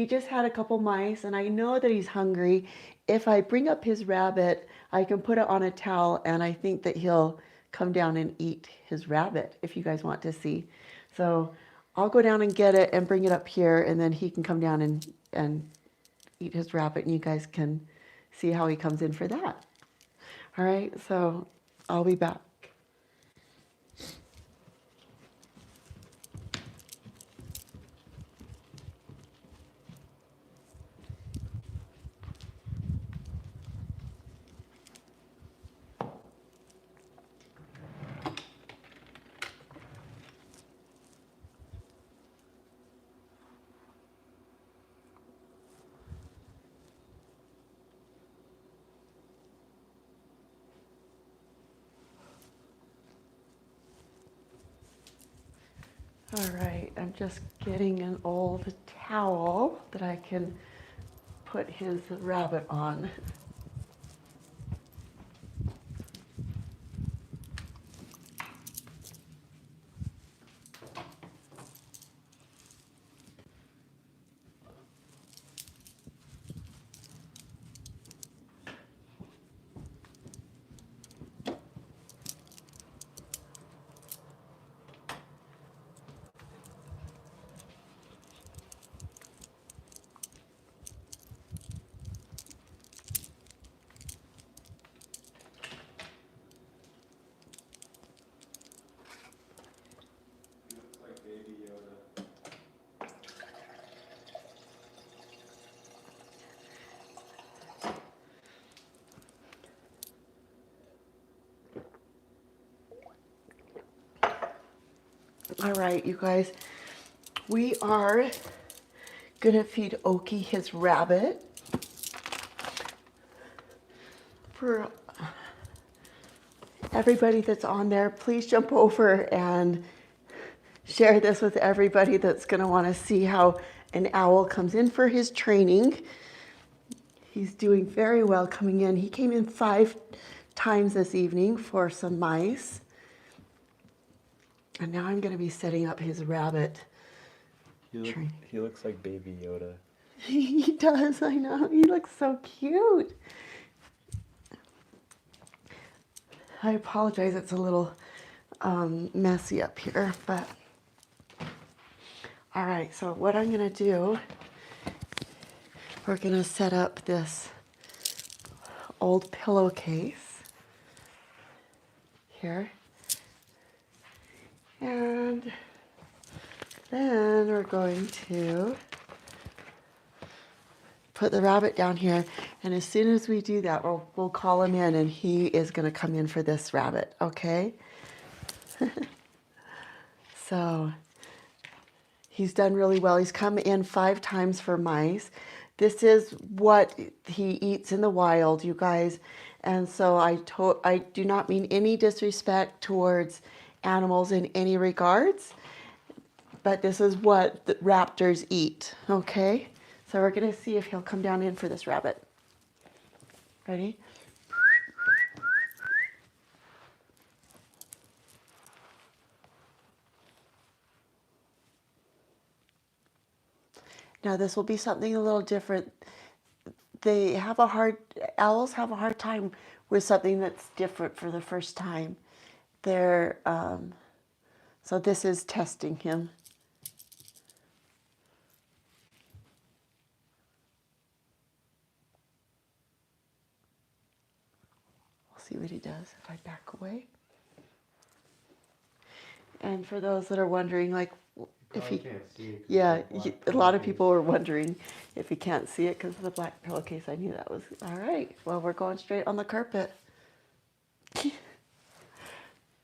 just had a couple mice, and I know that he's hungry. If I bring up his rabbit, I can put it on a towel, and I think that he'll come down and eat his rabbit if you guys want to see. So I'll go down and get it and bring it up here, and then he can come down and eat his rabbit, and you guys can see how he comes in for that. All right, so I'll be back. All right, I'm just getting an old towel that I can put his rabbit on. Looks like Baby Yoda. All right, you guys, we are gonna feed Oaky his rabbit. For everybody that's on there, please jump over and share this with everybody that's gonna wanna see how an owl comes in for his training. He's doing very well coming in. He came in 5 times this evening for some mice. And now I'm going to be setting up his rabbit. He looks like Baby Yoda. He does, I know. He looks so cute. I apologize, it's a little messy up here, but all right, so what I'm going to do, we're going to set up this old pillowcase here. And then we're going to put the rabbit down here. And as soon as we do that, we'll call him in and he is going to come in for this rabbit, okay? So he's done really well. He's come in 5 times for mice. This is what he eats in the wild, you guys. And so I do not mean any disrespect towards animals in any regards, but this is what the raptors eat, okay? So we're gonna see if he'll come down in for this rabbit. Ready? Now this will be something a little different. Owls have a hard time with something that's different for the first time. So this is testing him. We'll see what he does if I back away. And for those that are wondering, like, if he can't see it 'cause yeah, of the black a lot of pillowcase. people were wondering if he can't see it because of the black pillowcase. I knew that was all right. Well, we're going straight on the carpet.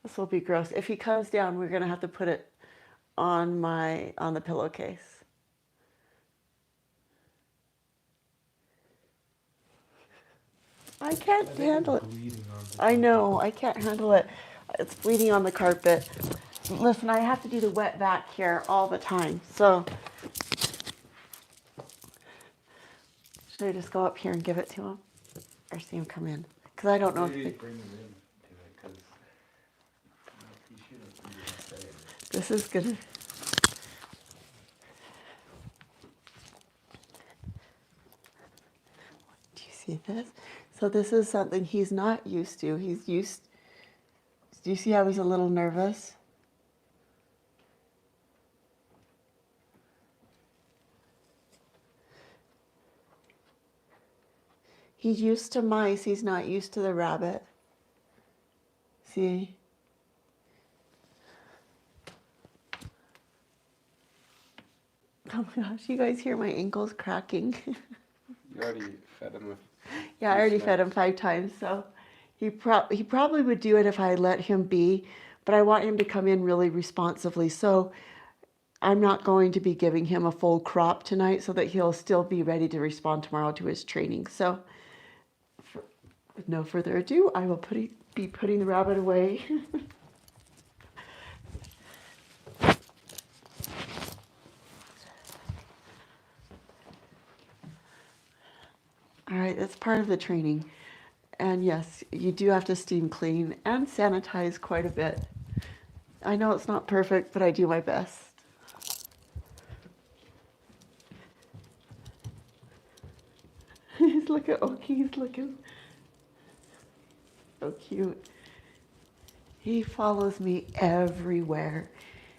This will be gross. If he comes down, we're gonna have to put it on the pillowcase. I can't I think handle it's it. bleeding on the I know, I can't handle it. It's bleeding on the carpet. Listen, I have to do the wet vac here all the time. So, should I just go up here and give it to him? Or see him come in? Because I don't know Maybe if bring him in to it, because he shouldn't even say it. this is gonna. Do you see this? So this is something he's not used to. He's used. Do you see how he's a little nervous? He's used to mice. He's not used to the rabbit. See? Oh my gosh, you guys hear my ankles cracking? You already fed him with. Yeah, I already fed him 5 times, so he probably would do it if I let him be, but I want him to come in really responsively. So I'm not going to be giving him a full crop tonight so that he'll still be ready to respond tomorrow to his training. So with no further ado, I will be putting the rabbit away. All right, that's part of the training. And yes, you do have to steam clean and sanitize quite a bit. I know it's not perfect, but I do my best. Look at Oaky, he's looking so cute. He follows me everywhere.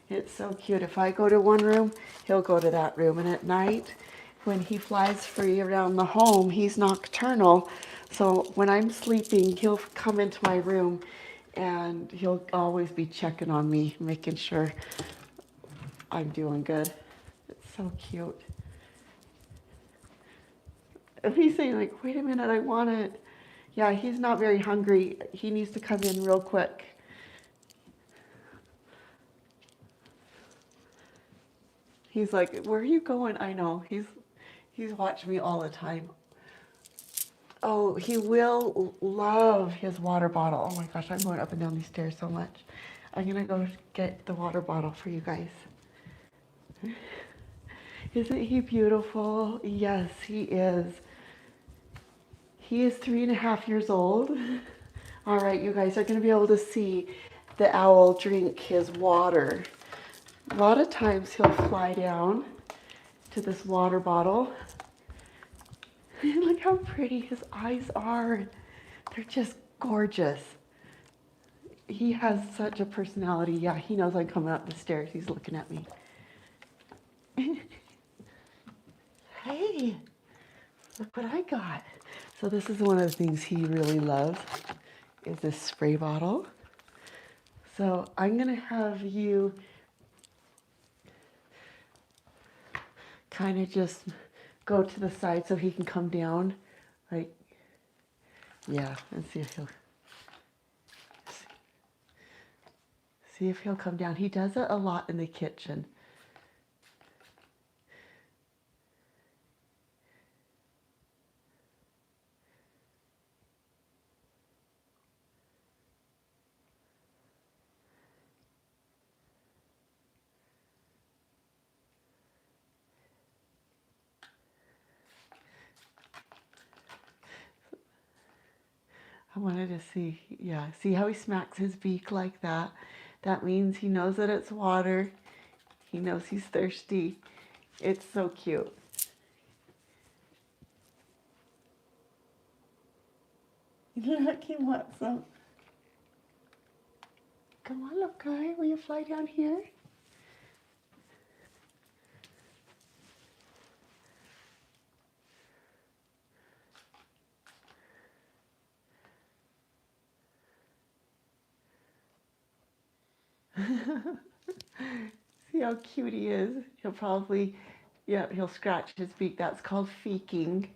It's so cute. If I go to one room, he'll go to that room. And at night, when he flies free around the home, he's nocturnal. So when I'm sleeping, he'll come into my room and he'll always be checking on me, making sure I'm doing good. It's so cute. If he's saying like, wait a minute, I want it. Yeah, he's not very hungry. He needs to come in real quick. He's like, where are you going? I know. He's watching me all the time. Oh, he will love his water bottle. Oh my gosh, I'm going up and down these stairs so much. I'm gonna go get the water bottle for you guys. Isn't he beautiful? Yes, he is. He is 3.5 years old. All right, you guys are gonna be able to see the owl drink his water. A lot of times he'll fly down to this water bottle. Look how pretty his eyes are. They're just gorgeous. He has such a personality. Yeah, he knows I'm coming up the stairs. He's looking at me. Hey, look what I got. So this is one of the things he really loves, is this spray bottle. So I'm gonna have you kind of just go to the side so he can come down. Like, yeah, and see if he'll come down. He does it a lot in the kitchen. I wanted to see, yeah, see how he smacks his beak like that? That means he knows that it's water. He knows he's thirsty. It's so cute. Look, he wants some. Come on, little guy, will you fly down here? See how cute he is? He'll probably, yeah, he'll scratch his beak. That's called feeking.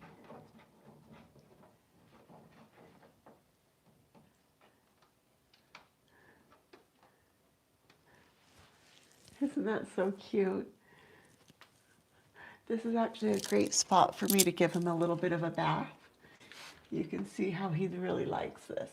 Isn't that so cute? This is actually a great spot for me to give him a little bit of a bath. You can see how he really likes this.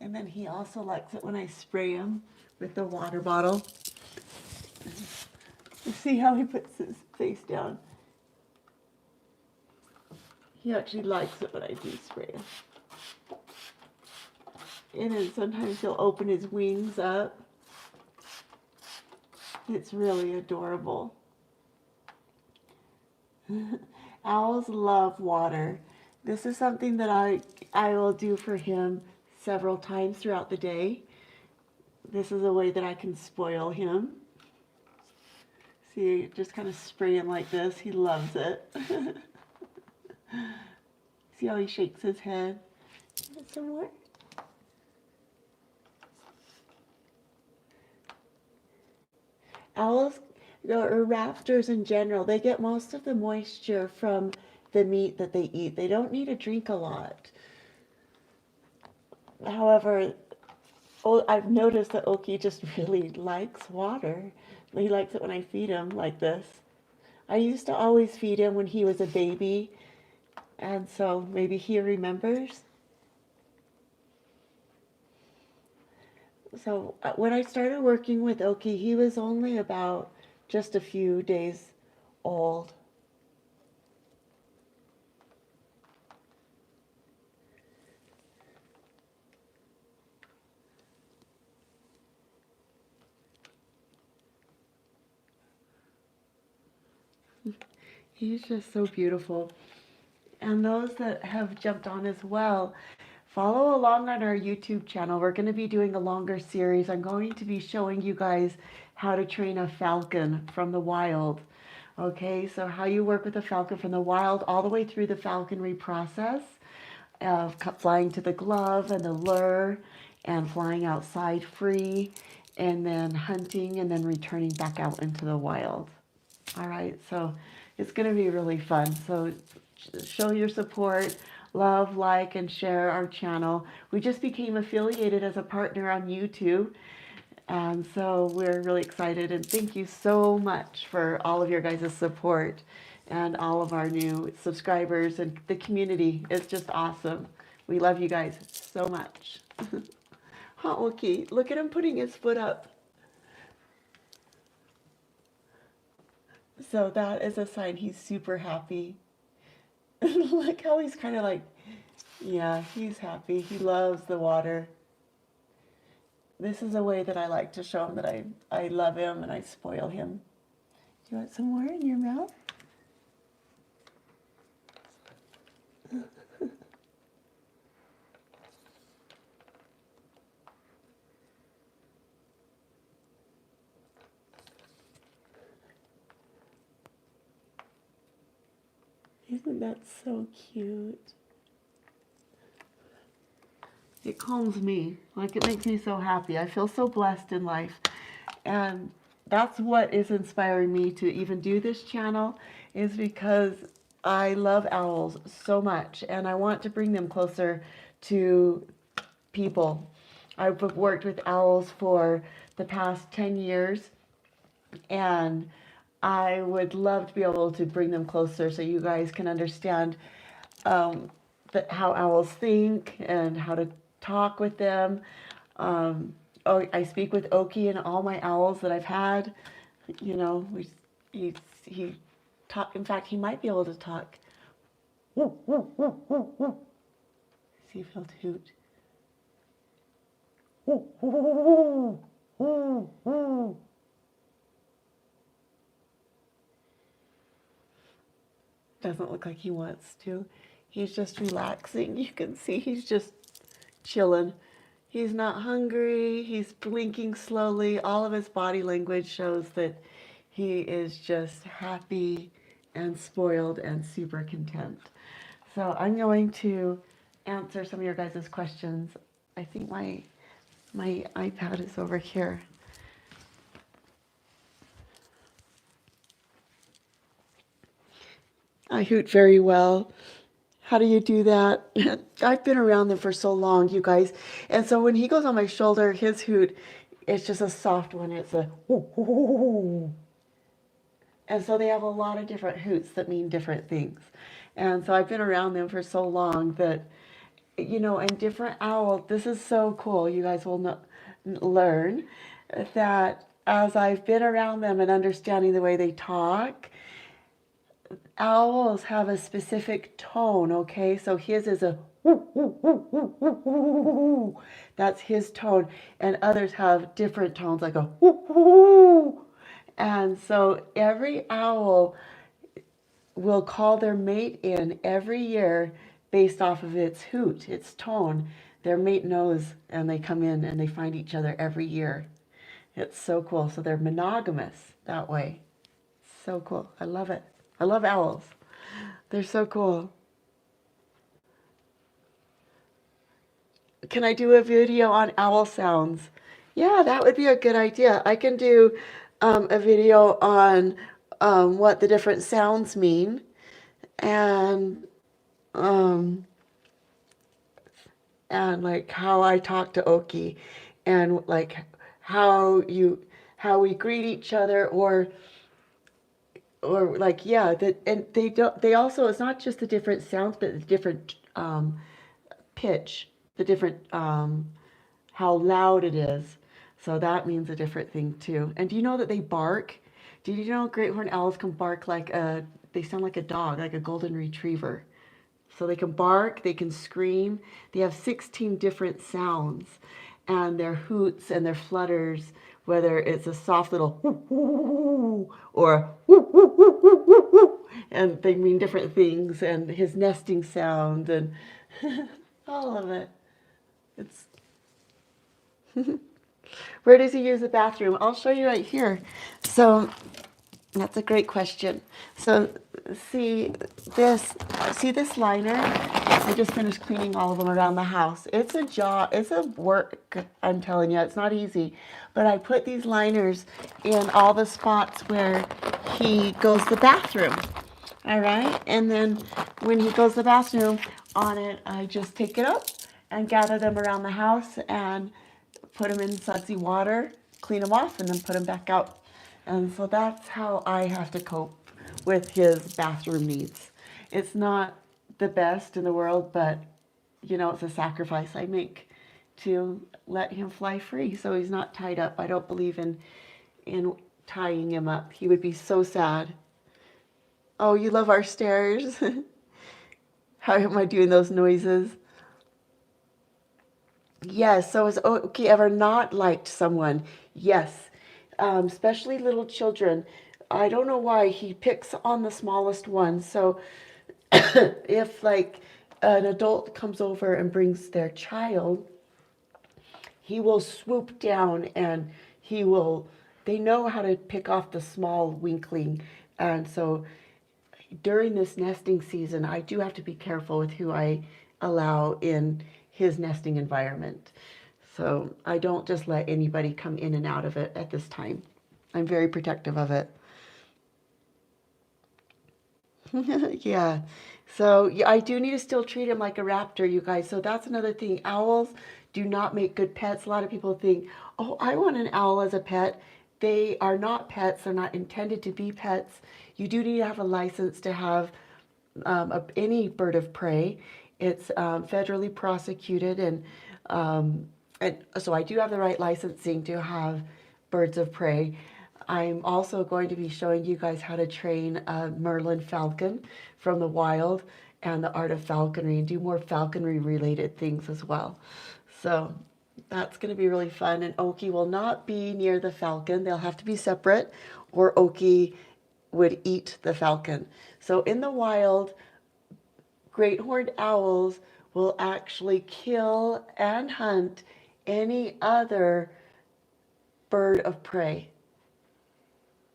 And then he also likes it when I spray him with the water bottle. You see how he puts his face down? He actually likes it when I do spray him. And then sometimes he'll open his wings up. It's really adorable. Owls love water. This is something that I will do for him several times throughout the day. This is a way that I can spoil him. See, just kind of spray him like this. He loves it. See how he shakes his head? Some more? Owls, or raptors in general, they get most of the moisture from the meat that they eat. They don't need to drink a lot. However, I've noticed that Oaky just really likes water. He likes it when I feed him like this. I used to always feed him when he was a baby, and so maybe he remembers. So when I started working with Oaky, he was only about just a few days old. He's just so beautiful. And those that have jumped on as well, follow along on our YouTube channel. We're going to be doing a longer series. I'm going to be showing you guys how to train a falcon from the wild. Okay, so how you work with a falcon from the wild all the way through the falconry process of flying to the glove and the lure and flying outside free and then hunting and then returning back out into the wild. All right, so it's going to be really fun. So show your support, love, like, and share our channel. We just became affiliated as a partner on YouTube. And so we're really excited. And thank you so much for all of your guys' support and all of our new subscribers and the community. It's just awesome. We love you guys so much. Huh, Oaky, look at him putting his foot up. So that is a sign he's super happy. Look how he's kind of like, yeah, he's happy. He loves the water. This is a way that I like to show him that I love him and I spoil him. Do you want some more in your mouth? Isn't that so cute? It calms me. Like, it makes me so happy. I feel so blessed in life. And that's what is inspiring me to even do this channel, is because I love owls so much and I want to bring them closer to people. I've worked with owls for the past 10 years and I would love to be able to bring them closer so you guys can understand how owls think and how to talk with them. I speak with Oaky and all my owls that I've had. You know, he talk. In fact, he might be able to talk. Woo, woo, woo, woo, woo. See if he'll hoot. Woo, woo, woo, woo, woo. Doesn't look like he wants to. He's just relaxing. You can see he's just chilling. He's not hungry. He's blinking slowly. All of his body language shows that he is just happy and spoiled and super content. So I'm going to answer some of your guys' questions. I think my iPad is over here. I hoot very well. How do you do that? I've been around them for so long, you guys. And so when he goes on my shoulder, his hoot, it's just a soft one. It's a whoo, whoo, whoo, whoo. And so they have a lot of different hoots that mean different things. And so I've been around them for so long that, and different owls, this is so cool. You guys will learn that as I've been around them and understanding the way they talk, owls have a specific tone, okay? So his is a woo, woo, woo, woo, woo, woo, woo. That's his tone. And others have different tones, like a woo, woo. And so every owl will call their mate in every year based off of its hoot, its tone. Their mate knows, and they come in and they find each other every year. It's so cool. So they're monogamous that way. So cool. I love it. I love owls. They're so cool. Can I do a video on owl sounds? Yeah, that would be a good idea. I can do a video on what the different sounds mean and um, and like how I talk to Oaky and like how we greet each other or like yeah that and they also it's not just the different sounds but the different pitch, the different how loud it is. So that means a different thing too. And do you know that they bark? Do you know great horned owls can bark they sound like a dog, like a golden retriever. So they can bark, they can scream. They have 16 different sounds, and their hoots and their flutters, whether it's a soft little whoo, whoo, or whoo, whoo, whoo, whoo, whoo, whoo, and they mean different things, and his nesting sound, and all of it. It's where does he use the bathroom? I'll show you right here. So that's a great question. So see this see this liner? I just finished cleaning all of them around the house. It's a job, it's a work, I'm telling you, it's not easy. But I put these liners in all the spots where he goes to the bathroom. All right? And then when he goes to the bathroom on it, I just take it up and gather them around the house and put them in sudsy water, clean them off, and then put them back out. And so that's how I have to cope with his bathroom needs. It's not the best in the world, but it's a sacrifice I make to let him fly free so he's not tied up. I don't believe in tying him up. He would be so sad. Oh, you love our stairs? How am I doing those noises? Yes, so has Oki ever not liked someone? Yes, especially little children. I don't know why he picks on the smallest one. So if like an adult comes over and brings their child, he will swoop down and they know how to pick off the small weakling. And so during this nesting season, I do have to be careful with who I allow in his nesting environment. So I don't just let anybody come in and out of it at this time. I'm very protective of it. Yeah. So yeah, I do need to still treat him like a raptor, you guys. So that's another thing. Owls do not make good pets. A lot of people think, oh, I want an owl as a pet. They are not pets. They're not intended to be pets. You do need to have a license to have any bird of prey. It's federally prosecuted, and so I do have the right licensing to have birds of prey. I'm also going to be showing you guys how to train a Merlin falcon from the wild and the art of falconry and do more falconry related things as well. So that's going to be really fun. And Oaky will not be near the falcon. They'll have to be separate or Oaky would eat the falcon. So in the wild, great horned owls will actually kill and hunt any other bird of prey.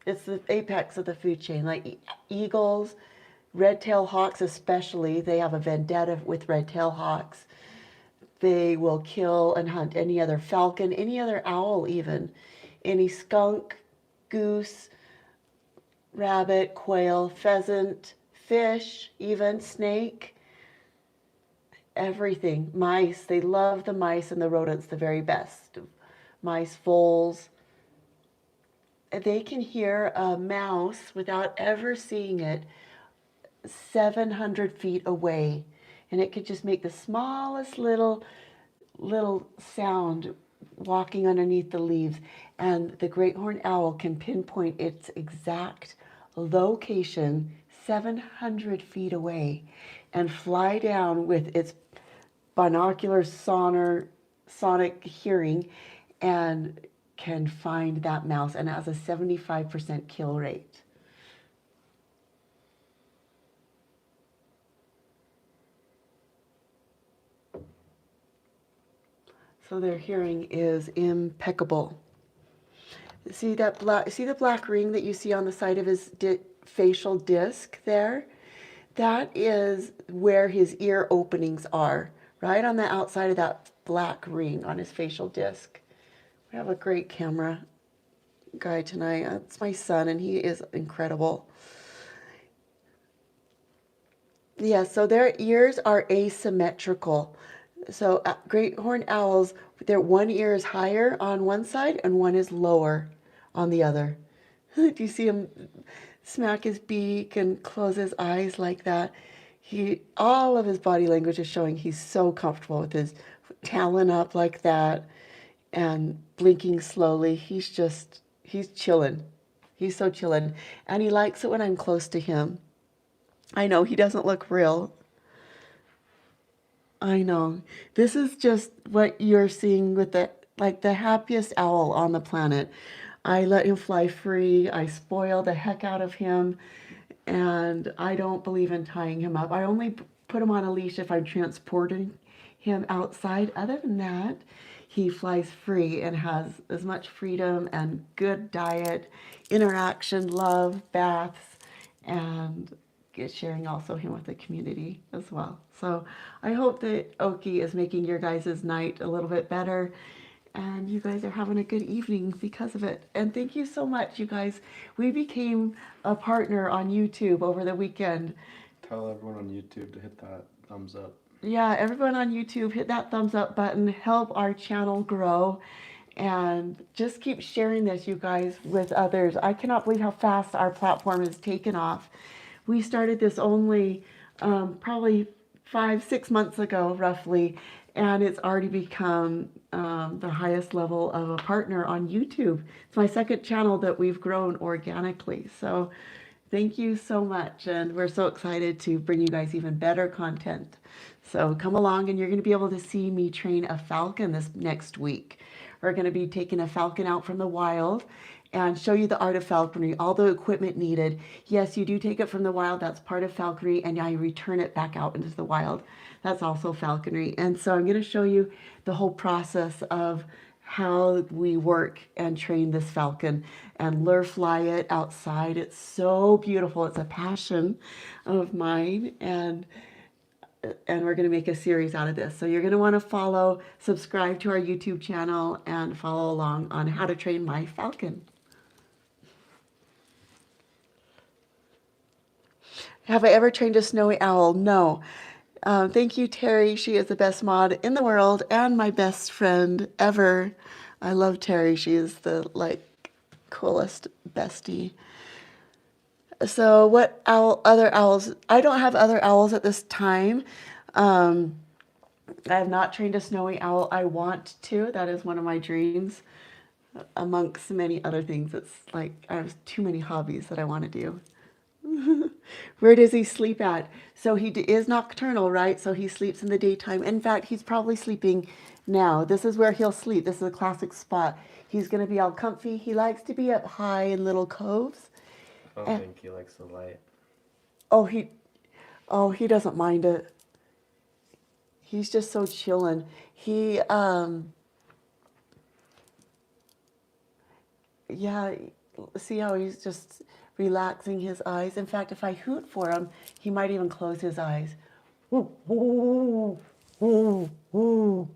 It's the apex of the food chain, like eagles, red-tailed hawks especially. They have a vendetta with red-tailed hawks. They will kill and hunt any other falcon, any other owl even, any skunk, goose, rabbit, quail, pheasant, fish, even snake, everything. Mice, they love the mice and the rodents the very best. Mice, voles. They can hear a mouse without ever seeing it 700 feet away. And it could just make the smallest little sound walking underneath the leaves. And the great horned owl can pinpoint its exact location 700 feet away and fly down with its binocular sonic hearing and can find that mouse, and it has a 75% kill rate. So their hearing is impeccable. See that see the black ring that you see on the side of his facial disc there? That is where his ear openings are, right on the outside of that black ring on his facial disc. We have a great camera guy tonight. That's my son, and he is incredible. Yeah, so their ears are asymmetrical. So great horned owls, their one ear is higher on one side and one is lower on the other. Do you see him smack his beak and close his eyes like that? All of his body language is showing he's so comfortable with his talon up like that and blinking slowly. He's chilling. He's so chilling. And he likes it when I'm close to him. I know he doesn't look real. I know. This is just what you're seeing with the happiest owl on the planet. I let him fly free. I spoil the heck out of him. And I don't believe in tying him up. I only put him on a leash if I'm transporting him outside. Other than that, he flies free and has as much freedom and good diet, interaction, love, baths, and sharing also him with the community as well. So I hope that Oaky is making your guys' night a little bit better and you guys are having a good evening because of it. And thank you so much, you guys. We became a partner on YouTube over the weekend. Tell everyone on YouTube to hit that thumbs up. Yeah, everyone on YouTube, hit that thumbs up button, help our channel grow, and just keep sharing this, you guys, with others. I cannot believe how fast our platform has taken off. We started this only probably 5-6 months ago, roughly, and it's already become the highest level of a partner on YouTube. It's my second channel that we've grown organically. So thank you so much, and we're so excited to bring you guys even better content. So come along, and you're going to be able to see me train a falcon this next week. We're going to be taking a falcon out from the wild and show you the art of falconry, all the equipment needed. Yes, you do take it from the wild, that's part of falconry, and I return it back out into the wild. That's also falconry. And so I'm going to show you the whole process of how we work and train this falcon and lure fly it outside. It's so beautiful. It's a passion of mine, and we're going to make a series out of this. So you're going to want to subscribe to our YouTube channel and follow along on how to train my falcon. Have I ever trained a snowy owl? No. Thank you, Terry. She is the best mod in the world and my best friend ever. I love Terry. She is the coolest bestie. So what other owls? I don't have other owls at this time. I have not trained a snowy owl. I want to. That is one of my dreams, amongst many other things. It's like I have too many hobbies that I want to do. Where does he sleep at? So he is nocturnal, right? So he sleeps in the daytime. In fact, he's probably sleeping now. This is where he'll sleep. This is a classic spot. He's going to be all comfy. He likes to be up high in little coves. I don't think he likes the light. Oh, he doesn't mind it. He's just so chillin'. Yeah, see how he's just relaxing his eyes. In fact, if I hoot for him, he might even close his eyes. Ooh, ooh, ooh, ooh.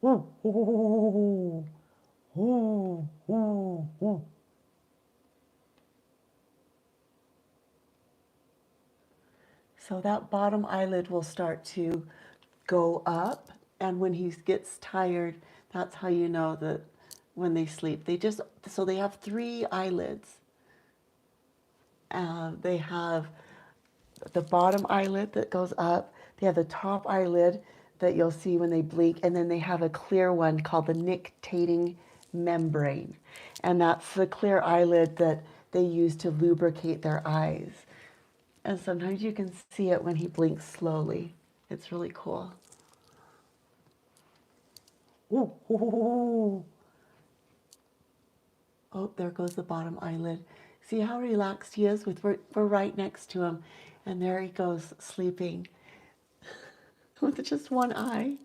Ooh, ooh, ooh, ooh, ooh. So that bottom eyelid will start to go up, and when he gets tired, that's how you know that when they sleep. So they have three eyelids. They have the bottom eyelid that goes up. They have the top eyelid that you'll see when they blink, and then they have a clear one called the nictating membrane. And that's the clear eyelid that they use to lubricate their eyes. And sometimes you can see it when he blinks slowly. It's really cool. Ooh, ooh, ooh, ooh. Oh, there goes the bottom eyelid. See how relaxed he is? We're right next to him. And there he goes, sleeping with just one eye.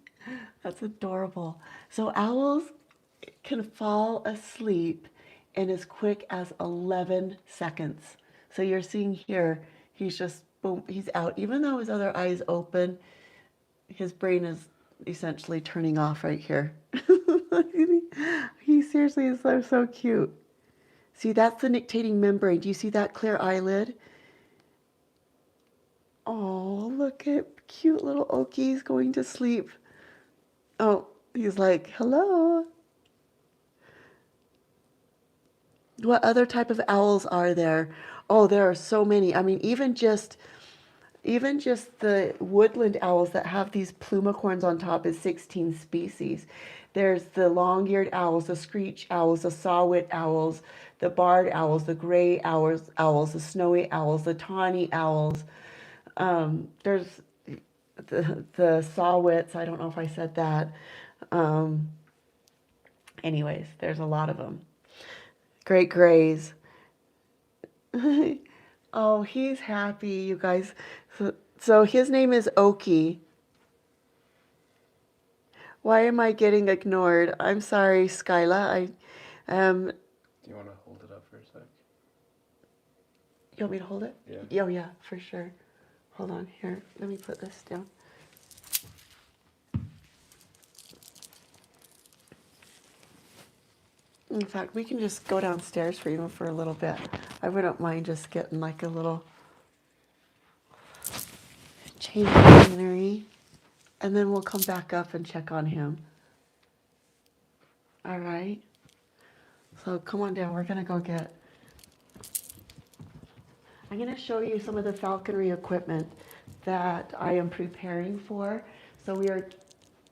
That's adorable. So owls can fall asleep in as quick as 11 seconds. So you're seeing here, he's just, boom, he's out. Even though his other eye is open, his brain is essentially turning off right here. He seriously is so cute. See, that's the nictating membrane. Do you see that clear eyelid? Oh, look at cute little Oaky's going to sleep. Oh, he's like, hello. What other type of owls are there? Oh, there are so many. I mean, even just the woodland owls that have these plumicorns on top is 16 species. There's the long-eared owls, the screech owls, the saw-whet owls, the barred owls, the gray owls, the snowy owls, the tawny owls. There's the saw-whets. I don't know if I said that. Anyways, there's a lot of them. Great grays. Oh, he's happy, you guys. So his name is Oaky. Why am I getting ignored? I'm sorry, Skyla. Do you want to hold it up for a sec? You want me to hold it? Yeah. Oh, yeah, for sure. Hold on here. Let me put this down. In fact, we can just go downstairs for even for a little bit. I wouldn't mind just getting like a little change of scenery, and then we'll come back up and check on him. All right. So come on down. We're gonna go get. I'm gonna show you some of the falconry equipment that I am preparing for. So we are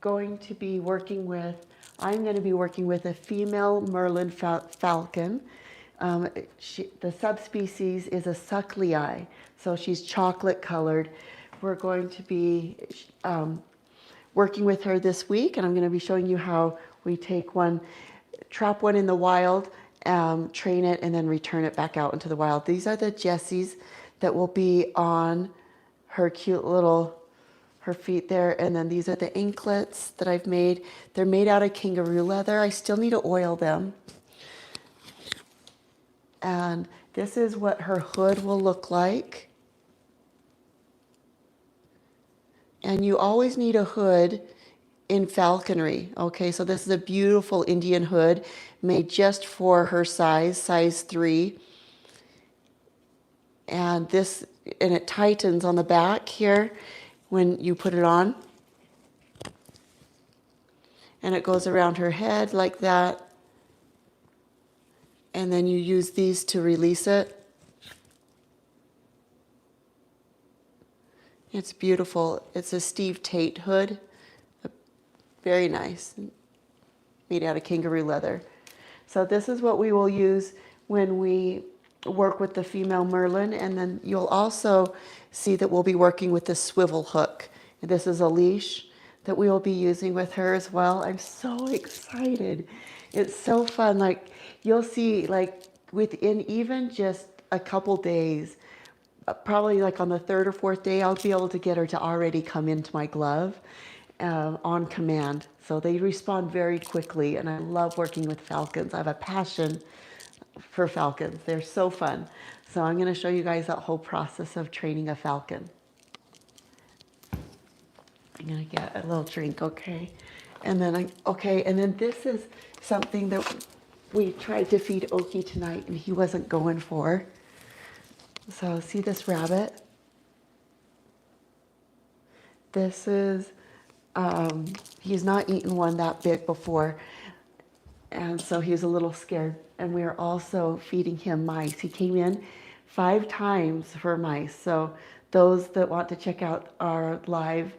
going to be working with. I'm going to be working with a female Merlin falcon. The subspecies is a sucklei, so she's chocolate colored. We're going to be working with her this week, and I'm going to be showing you how we take one, trap one in the wild, train it, and then return it back out into the wild. These are the Jessies that will be on her cute little her feet there, and then these are the anklets that I've made. They're made out of kangaroo leather. I still need to oil them. And this is what her hood will look like. And you always need a hood in falconry. Okay, so this is a beautiful Indian hood made just for her size 3. And it tightens on the back here when you put it on. And it goes around her head like that. And then you use these to release it. It's beautiful. It's a Steve Tate hood. Very nice. Made out of kangaroo leather. So this is what we will use when we work with the female Merlin. And then you'll also see that we'll be working with the swivel hook. And this is a leash that we will be using with her as well. I'm so excited. It's so fun. Like you'll see, like within even just a couple days, probably like on the 3rd or 4th day, I'll be able to get her to already come into my glove on command. So they respond very quickly, and I love working with falcons. I have a passion for falcons. They're so fun. So I'm going to show you guys that whole process of training a falcon. I'm going to get a little drink, okay? And then this is something that we tried to feed Oaky tonight, and he wasn't going for. So see this rabbit? This is, he's not eaten one that big before, and so he's a little scared. And we are also feeding him mice. He came in 5 times for mice. So those that want to check out our live,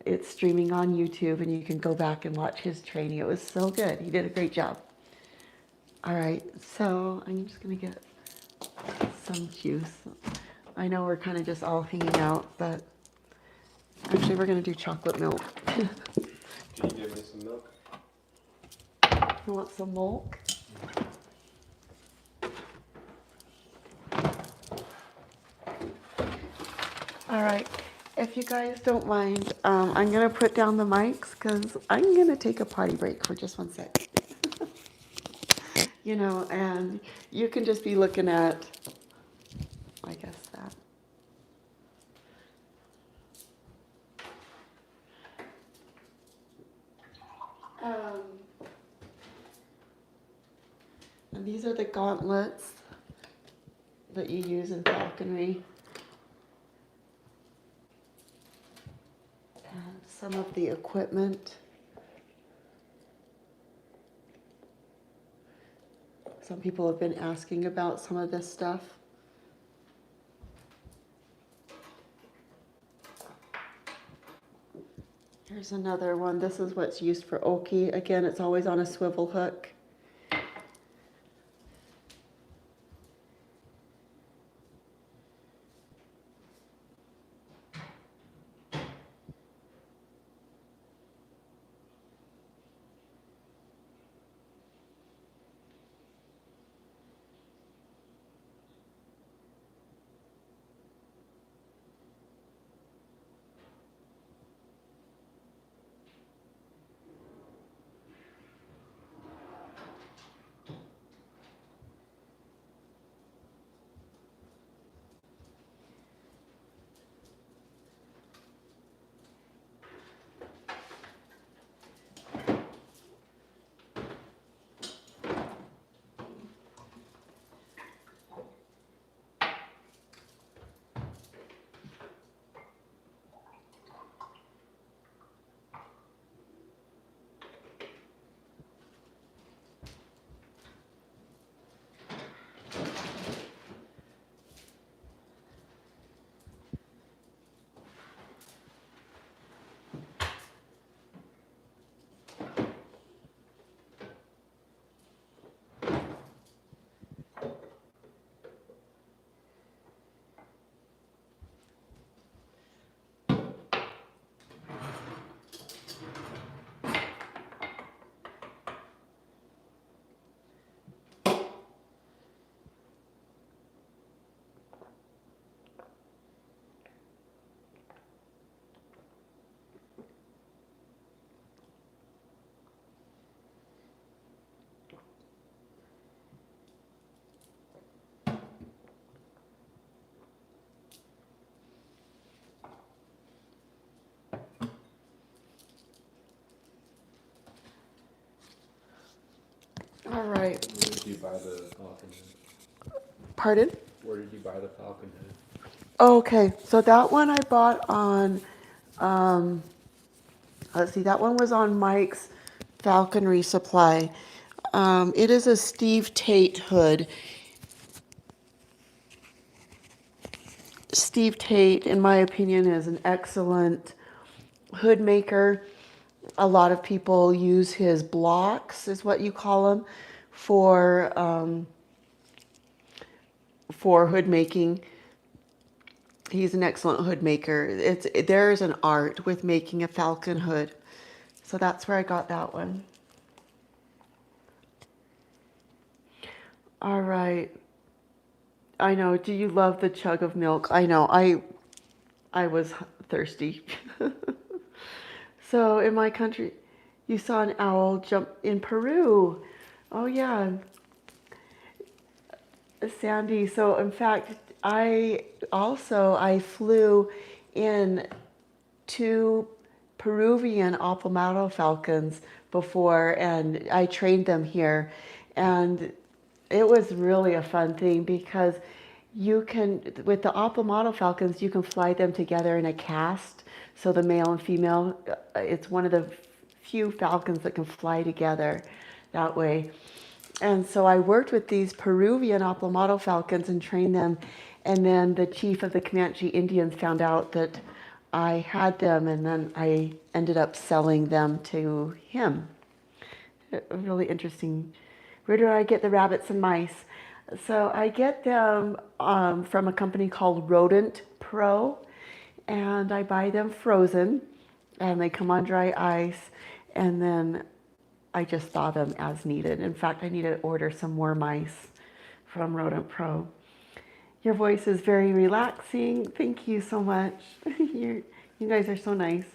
it's streaming on YouTube, and you can go back and watch his training. It was so good. He did a great job. All right, so I'm just gonna get some juice. I know we're kind of just all hanging out, but actually we're gonna do chocolate milk. Can you give me some milk? You want some milk? All right, if you guys don't mind, I'm gonna put down the mics because I'm gonna take a potty break for just 1 sec. You know, and you can just be looking at, I guess that. And these are the gauntlets that you use in falconry. And some of the equipment. Some people have been asking about some of this stuff. Here's another one. This is what's used for Oaky. Again, it's always on a swivel hook. All right. Where did you buy the falcon head? Pardon? Where did you buy the falcon head? Okay, so that one I bought on, let's see, that one was on Mike's Falconry Supply. It is a Steve Tate hood. Steve Tate, in my opinion, is an excellent hood maker. A lot of people use his blocks, is what you call them, for hood making. He's an excellent hood maker. There's an art with making a falcon hood. So that's where I got that one. All right. I know. Do you love the chug of milk? I know. I was thirsty. So in my country, you saw an owl jump in Peru. Oh yeah. Sandy. So in fact, I flew in 2 Peruvian Apalmado falcons before, and I trained them here, and it was really a fun thing because you can, with the Apalmado falcons, you can fly them together in a cast. So the male and female, it's one of the few falcons that can fly together that way. And so I worked with these Peruvian Aplomado falcons and trained them. And then the chief of the Comanche Indians found out that I had them, and then I ended up selling them to him. Really interesting. Where do I get the rabbits and mice? So I get them from a company called Rodent Pro, and I buy them frozen, and they come on dry ice, and then I just thaw them as needed. In fact, I need to order some more mice from Rodent Pro. Your voice is very relaxing. Thank you so much. You guys are so nice.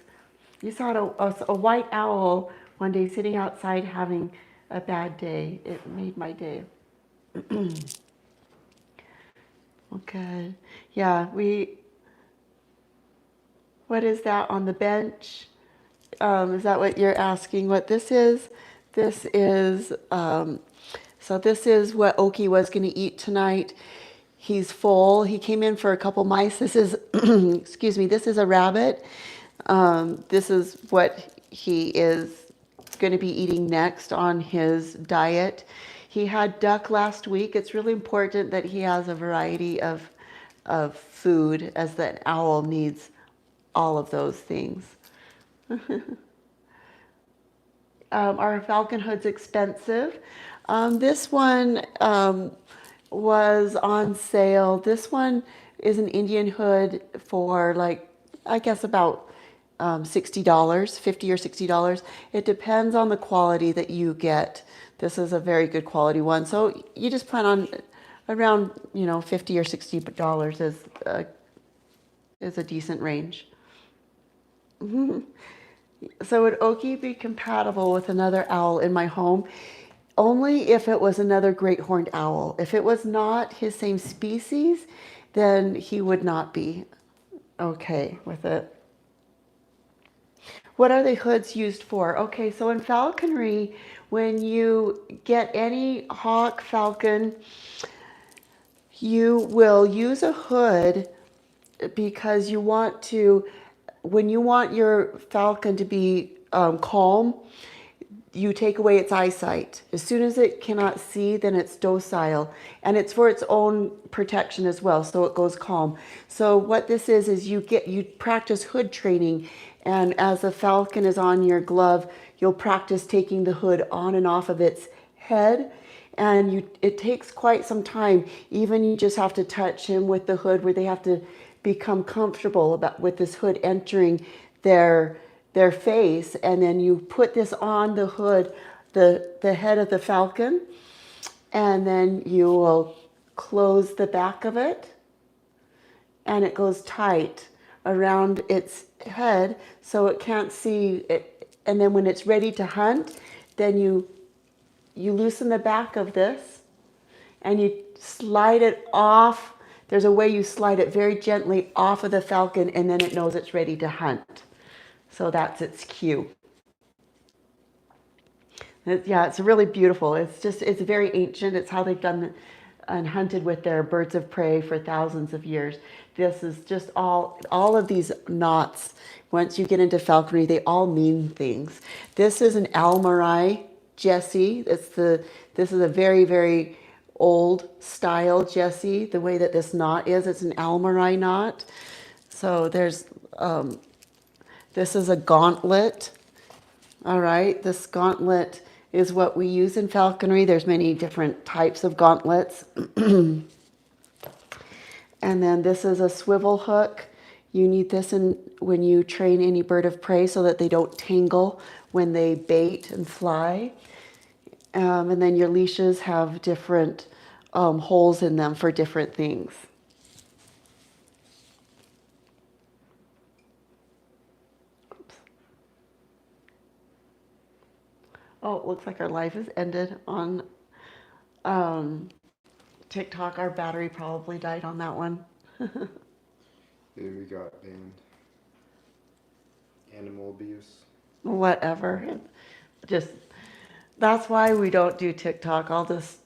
You saw a white owl one day sitting outside having a bad day. It made my day. Okay. Yeah, what is that on the bench? Is that what you're asking what this is? This is, so this is what Oaky was going to eat tonight. He's full. He came in for a couple mice. This is, excuse me, this is a rabbit. This is what he is going to be eating next on his diet. He had duck last week. It's really important that he has a variety of food, as the owl needs all of those things. Our falcon hood's expensive. This one was on sale. This one is an Indian hood for like, I guess about $60, $50 or $60. It depends on the quality that you get. This is a very good quality one. So you just plan on around, $50 or $60 is a decent range. So would Oaky be compatible with another owl in my home? Only if it was another great horned owl. If it was not his same species, then he would not be okay with it. What are the hoods used for? Okay, so in falconry, when you get any hawk, falcon, you will use a hood because you want to, when you want your falcon to be calm, you take away its eyesight. As soon as it cannot see, then it's docile. And it's for its own protection as well, so it goes calm. So what this is you practice hood training, and as the falcon is on your glove, you'll practice taking the hood on and off of its head. And it takes quite some time. Even you just have to touch him with the hood, where they have to become comfortable with this hood entering their face, and then you put this on the hood, the head of the falcon, and then you will close the back of it, and it goes tight around its head so it can't see it. And then when it's ready to hunt, then you loosen the back of this and you slide it off. There's a way you slide it very gently off of the falcon, and then it knows it's ready to hunt. So that's its cue. Yeah, it's really beautiful. It's very ancient. It's how they've done and hunted with their birds of prey for thousands of years. This is just all of these knots. Once you get into falconry, they all mean things. This is an Almarai Jessie. This is a very, very old style Jessie. The way that this knot is, it's an Almarai knot. So there's, this is a gauntlet. All right, this gauntlet is what we use in falconry. There's many different types of gauntlets. And then this is a swivel hook. You need this when you train any bird of prey so that they don't tangle when they bait and fly. And then your leashes have different holes in them for different things. Oops. Oh, it looks like our live has ended on TikTok. Our battery probably died on that one. Maybe we got banned. Animal abuse. Whatever. Just, that's why we don't do TikTok. I'll just,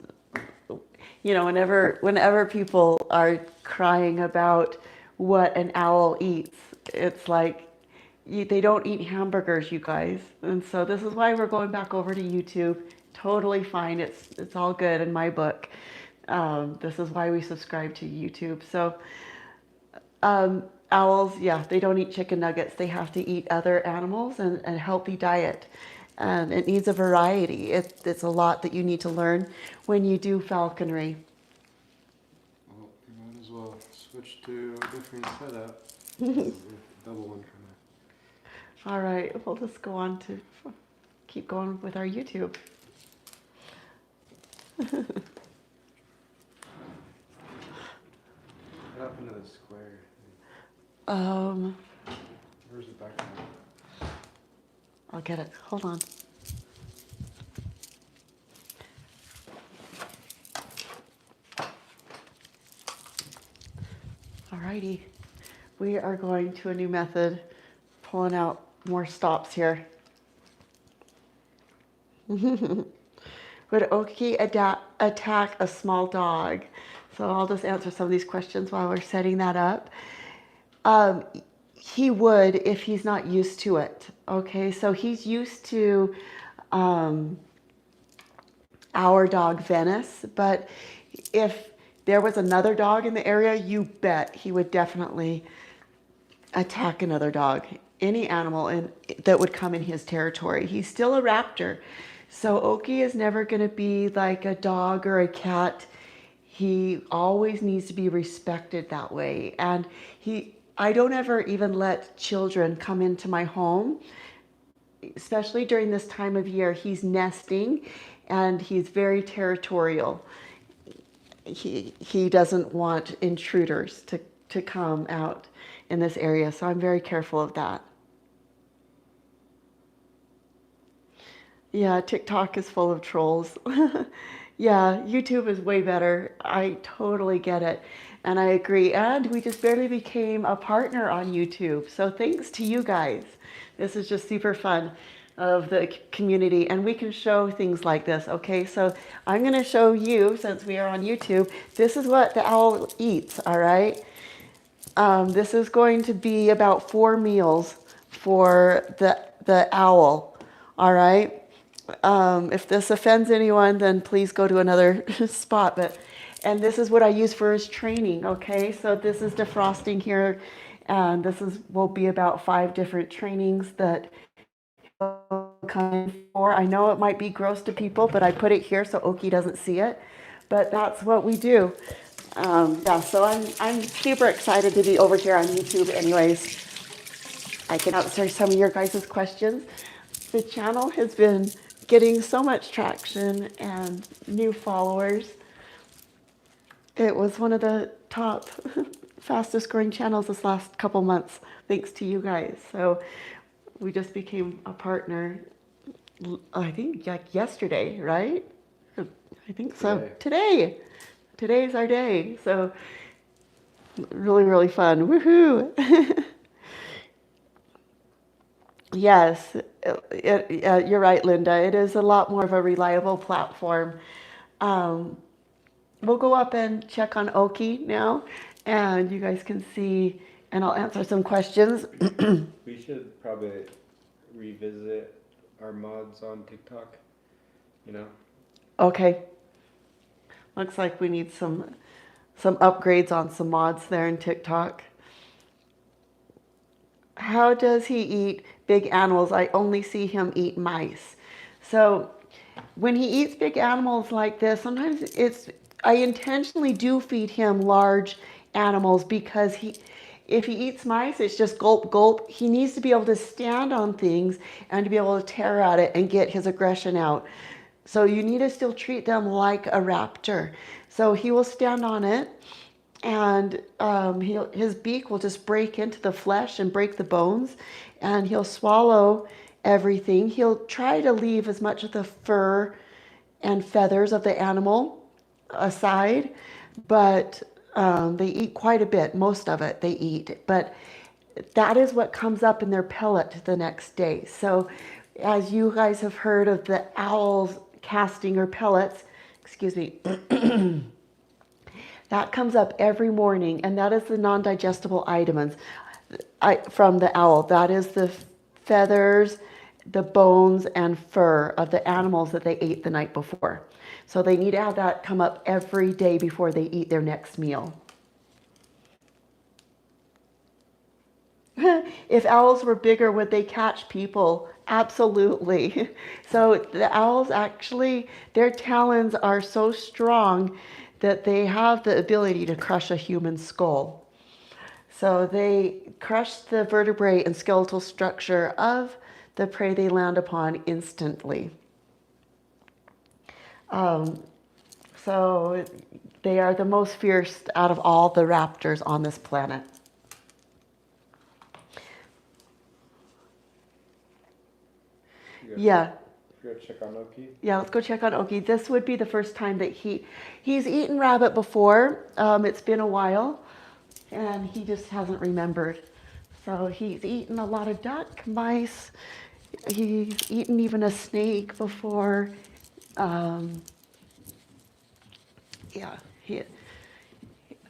whenever people are crying about what an owl eats, it's like, They don't eat hamburgers, you guys. And so this is why we're going back over to YouTube. Totally fine. It's all good in my book. This is why we subscribe to YouTube. So owls, yeah, they don't eat chicken nuggets. They have to eat other animals and a healthy diet. It needs a variety. It's a lot that you need to learn when you do falconry. Well, you might as well switch to a different setup. This is a double one for All right, we'll just go on to keep going with our YouTube. What happened to the square? Um, Where's the background? I'll get it. Hold on. Alrighty, we are going to a new method, pulling out more stops here. Would Oaky attack a small dog? So I'll just answer some of these questions while we're setting that up. He would if he's not used to it. Okay, so he's used to our dog Venice, but if there was another dog in the area, you bet he would definitely attack another dog, any animal that would come in his territory. He's still a raptor. So Oaky is never going to be like a dog or a cat. He always needs to be respected that way. And I don't ever even let children come into my home, especially during this time of year. He's nesting and he's very territorial. He doesn't want intruders to come out in this area. So I'm very careful of that. Yeah, TikTok is full of trolls. Yeah, YouTube is way better. I totally get it. And I agree. And we just barely became a partner on YouTube. So thanks to you guys. This is just super fun of the community. And we can show things like this. Okay, so I'm going to show you, since we are on YouTube, this is what the owl eats. All right. This is going to be about 4 meals for the owl. All right. If this offends anyone, then please go to another spot. And this is what I use for his training. Okay, so this is defrosting here, and this will be about 5 different trainings that he'll come in for. I know it might be gross to people, but I put it here so Oaky doesn't see it. But that's what we do. Yeah, so I'm super excited to be over here on YouTube. Anyways, I can answer some of your guys' questions. The channel has been getting so much traction and new followers. It was one of the top fastest growing channels this last couple months, thanks to you guys. So we just became a partner, I think like yesterday, right? I think so. Today's our day. So really, really fun. Woohoo! Yes, you're right, Linda. It is a lot more of a reliable platform. We'll go up and check on Oaky now, and you guys can see, and I'll answer some questions. We should probably revisit our mods on TikTok, you know? Okay. Looks like we need some upgrades on some mods there in TikTok. How does he eat big animals? I only see him eat mice. So when he eats big animals like this, sometimes I intentionally do feed him large animals because if he eats mice, it's just gulp, gulp. He needs to be able to stand on things and to be able to tear at it and get his aggression out. So you need to still treat them like a raptor. So he will stand on it, and his beak will just break into the flesh and break the bones, and he'll swallow everything. He'll try to leave as much of the fur and feathers of the animal aside, but they eat quite a bit. Most of it they eat, but that is what comes up in their pellet the next day. So as you guys have heard of the owls casting or pellets, excuse me, that comes up every morning, and that is the non-digestible items. from the owl. That is the feathers, the bones, and fur of the animals that they ate the night before. So they need to have that come up every day before they eat their next meal. If owls were bigger, would they catch people? Absolutely. So the owls actually, their talons are so strong that they have the ability to crush a human skull. So they crush the vertebrae and skeletal structure of the prey they land upon instantly. So they are the most fierce out of all the raptors on this planet. Yeah. Go check on Oaky. Yeah, let's go check on Oaky. This would be the first time that he's eaten rabbit before. It's been a while, and he just hasn't remembered. So he's eaten a lot of duck, mice. He's eaten even a snake before. Yeah,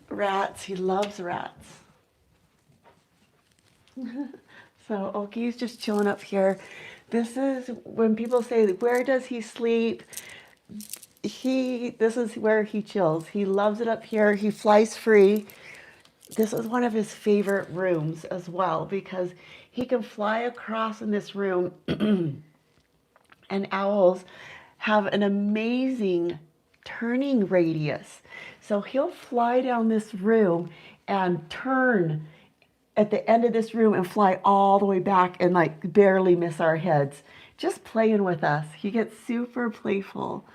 rats. He loves rats. So Oaky's just chilling up here. This is when people say, where does he sleep? This is where he chills. He loves it up here. He flies free. This is one of his favorite rooms as well because he can fly across in this room and owls have an amazing turning radius. So he'll fly down this room and turn at the end of this room and fly all the way back and like barely miss our heads, just playing with us. He gets super playful.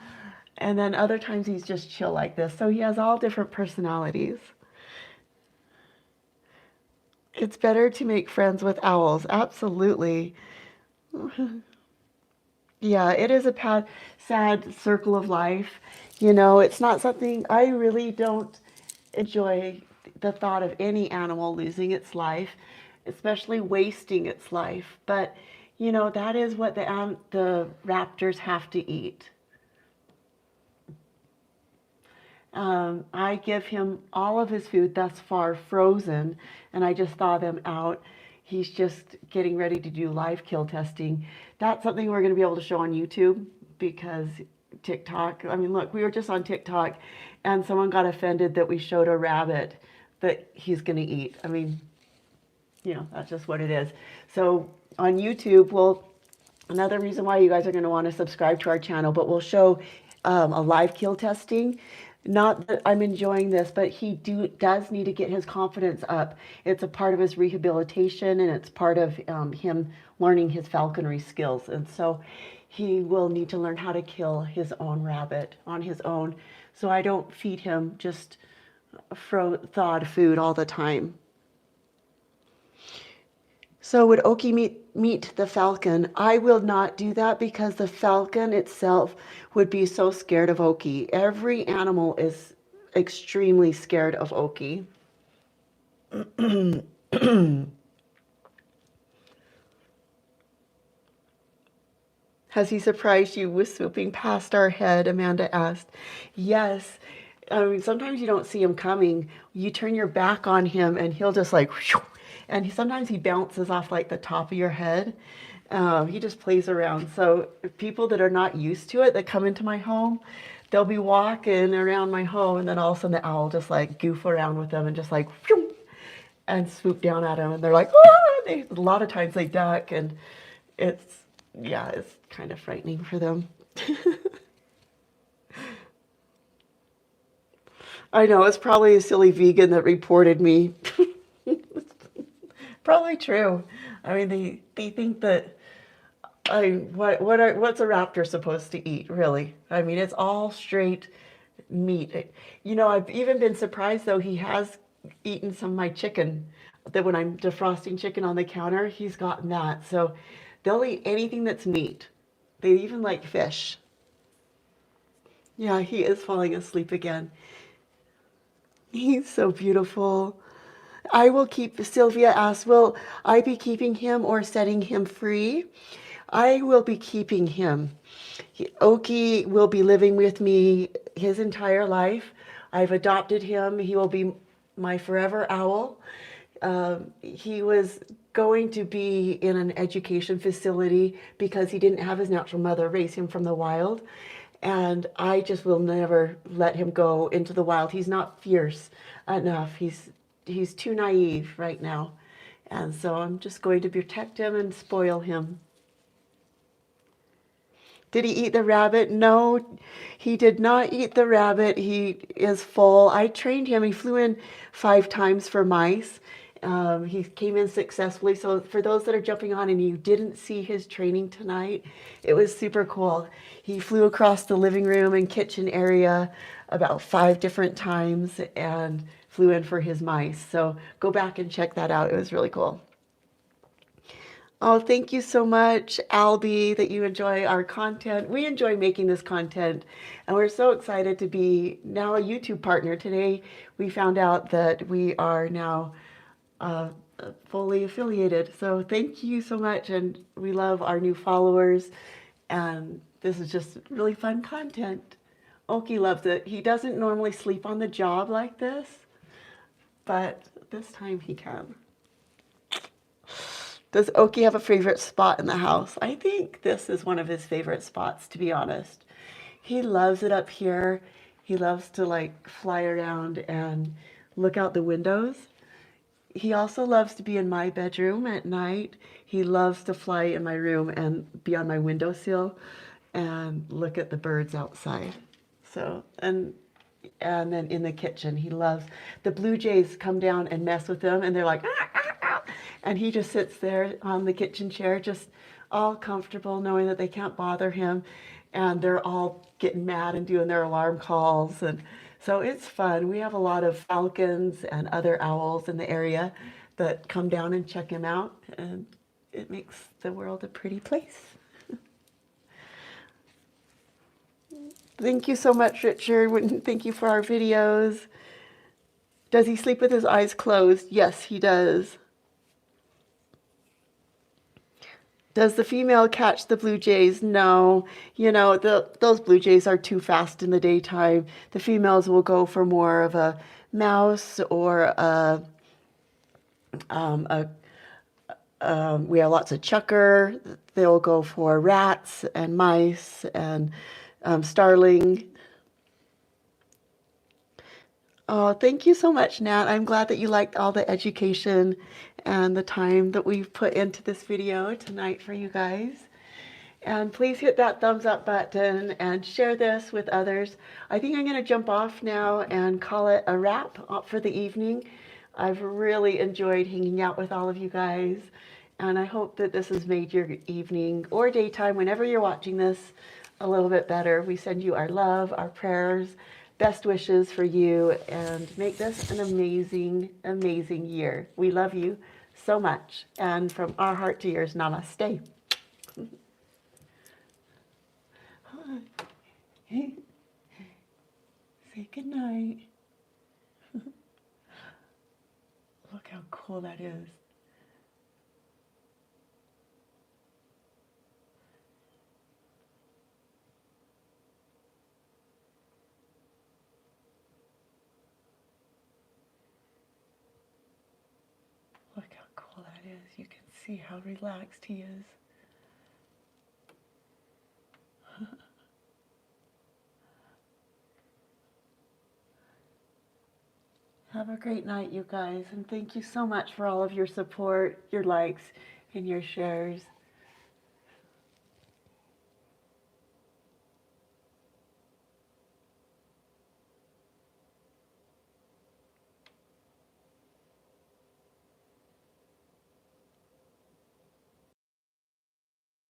And then other times he's just chill like this. So he has all different personalities. It's better to make friends with owls. Absolutely. Yeah, it is a sad circle of life. You know, it's not something I really don't enjoy the thought of any animal losing its life, especially wasting its life. But, you know, that is what the raptors have to eat. I give him all of his food thus far frozen, and I just thaw them out. He's just getting ready to do live kill testing. That's something we're going to be able to show on YouTube because TikTok, I mean, look, we were just on TikTok and someone got offended that we showed a rabbit that he's going to eat. I mean, you know, that's just what it is. So on YouTube, another reason why you guys are going to want to subscribe to our channel, but we'll show a live kill testing. Not that I'm enjoying this, but he does need to get his confidence up. It's a part of his rehabilitation, and it's part of him learning his falconry skills. And so he will need to learn how to kill his own rabbit on his own. So I don't feed him just thawed food all the time. So would Oaky meet the falcon? I will not do that because the falcon itself would be so scared of Oaky. Every animal is extremely scared of Oaky. Has he surprised you with swooping past our head? Amanda asked. Yes. I mean, sometimes you don't see him coming. You turn your back on him and he'll just like, whew, and sometimes he bounces off like the top of your head. He just plays around. So people that are not used to it, that come into my home, they'll be walking around my home and then all of a sudden the owl just like goof around with them and just like, whew, and swoop down at them. And they're like, ah! A lot of times they duck and it's kind of frightening for them. I know, it's probably a silly vegan that reported me. Probably true. I mean, they think that what's a raptor supposed to eat, really? I mean, it's all straight meat. You know, I've even been surprised though he has eaten some of my chicken. That when I'm defrosting chicken on the counter, he's gotten that. So they'll eat anything that's meat. They even like fish. Yeah, he is falling asleep again. He's so beautiful. Sylvia asks, will I be keeping him or setting him free? I will be keeping him. Oaky will be living with me his entire life. I've adopted him. He will be my forever owl. He was going to be in an education facility because he didn't have his natural mother raise him from the wild. And I just will never let him go into the wild. He's not fierce enough. He's too naive right now. And so I'm just going to protect him and spoil him. Did he eat the rabbit? No, he did not eat the rabbit. He is full. I trained him. He flew in 5 times for mice. He came in successfully. So for those that are jumping on and you didn't see his training tonight, it was super cool. He flew across the living room and kitchen area about 5 different times and flew in for his mice. So go back and check that out. It was really cool. Oh, thank you so much, Albie, that you enjoy our content. We enjoy making this content, and we're so excited to be now a YouTube partner. Today, we found out that we are now fully affiliated. So thank you so much, and we love our new followers, and this is just really fun content. Oaky loves it. He doesn't normally sleep on the job like this, but this time he can. Does Oaky have a favorite spot in the house? I think this is one of his favorite spots, to be honest. He loves it up here. He loves to like fly around and look out the windows. He also loves to be in my bedroom at night. He loves to fly in my room and be on my windowsill and look at the birds outside. So, and then in the kitchen, he loves the blue jays come down and mess with him, and they're like, ah, ah, ah. And he just sits there on the kitchen chair, just all comfortable, knowing that they can't bother him, and they're all getting mad and doing their alarm calls, and so it's fun. We have a lot of falcons and other owls in the area that come down and check him out, and it makes the world a pretty place. Thank you so much, Richard. Thank you for our videos. Does he sleep with his eyes closed? Yes, he does. Does the female catch the blue jays? No. You know, those blue jays are too fast in the daytime. The females will go for more of a mouse or we have lots of chucker. They'll go for rats and mice and starling. Oh, thank you so much, Nat. I'm glad that you liked all the education and the time that we've put into this video tonight for you guys. And please hit that thumbs up button and share this with others. I think I'm going to jump off now and call it a wrap for the evening. I've really enjoyed hanging out with all of you guys. And I hope that this has made your evening or daytime, whenever you're watching this, a little bit better. We send you our love, our prayers, best wishes for you, and make this an amazing, amazing year. We love you so much. And from our heart to yours, namaste. Hey, say good night. Look how cool that is. Look how cool that is. You can see how relaxed he is. Have a great night, you guys, and thank you so much for all of your support, your likes, and your shares.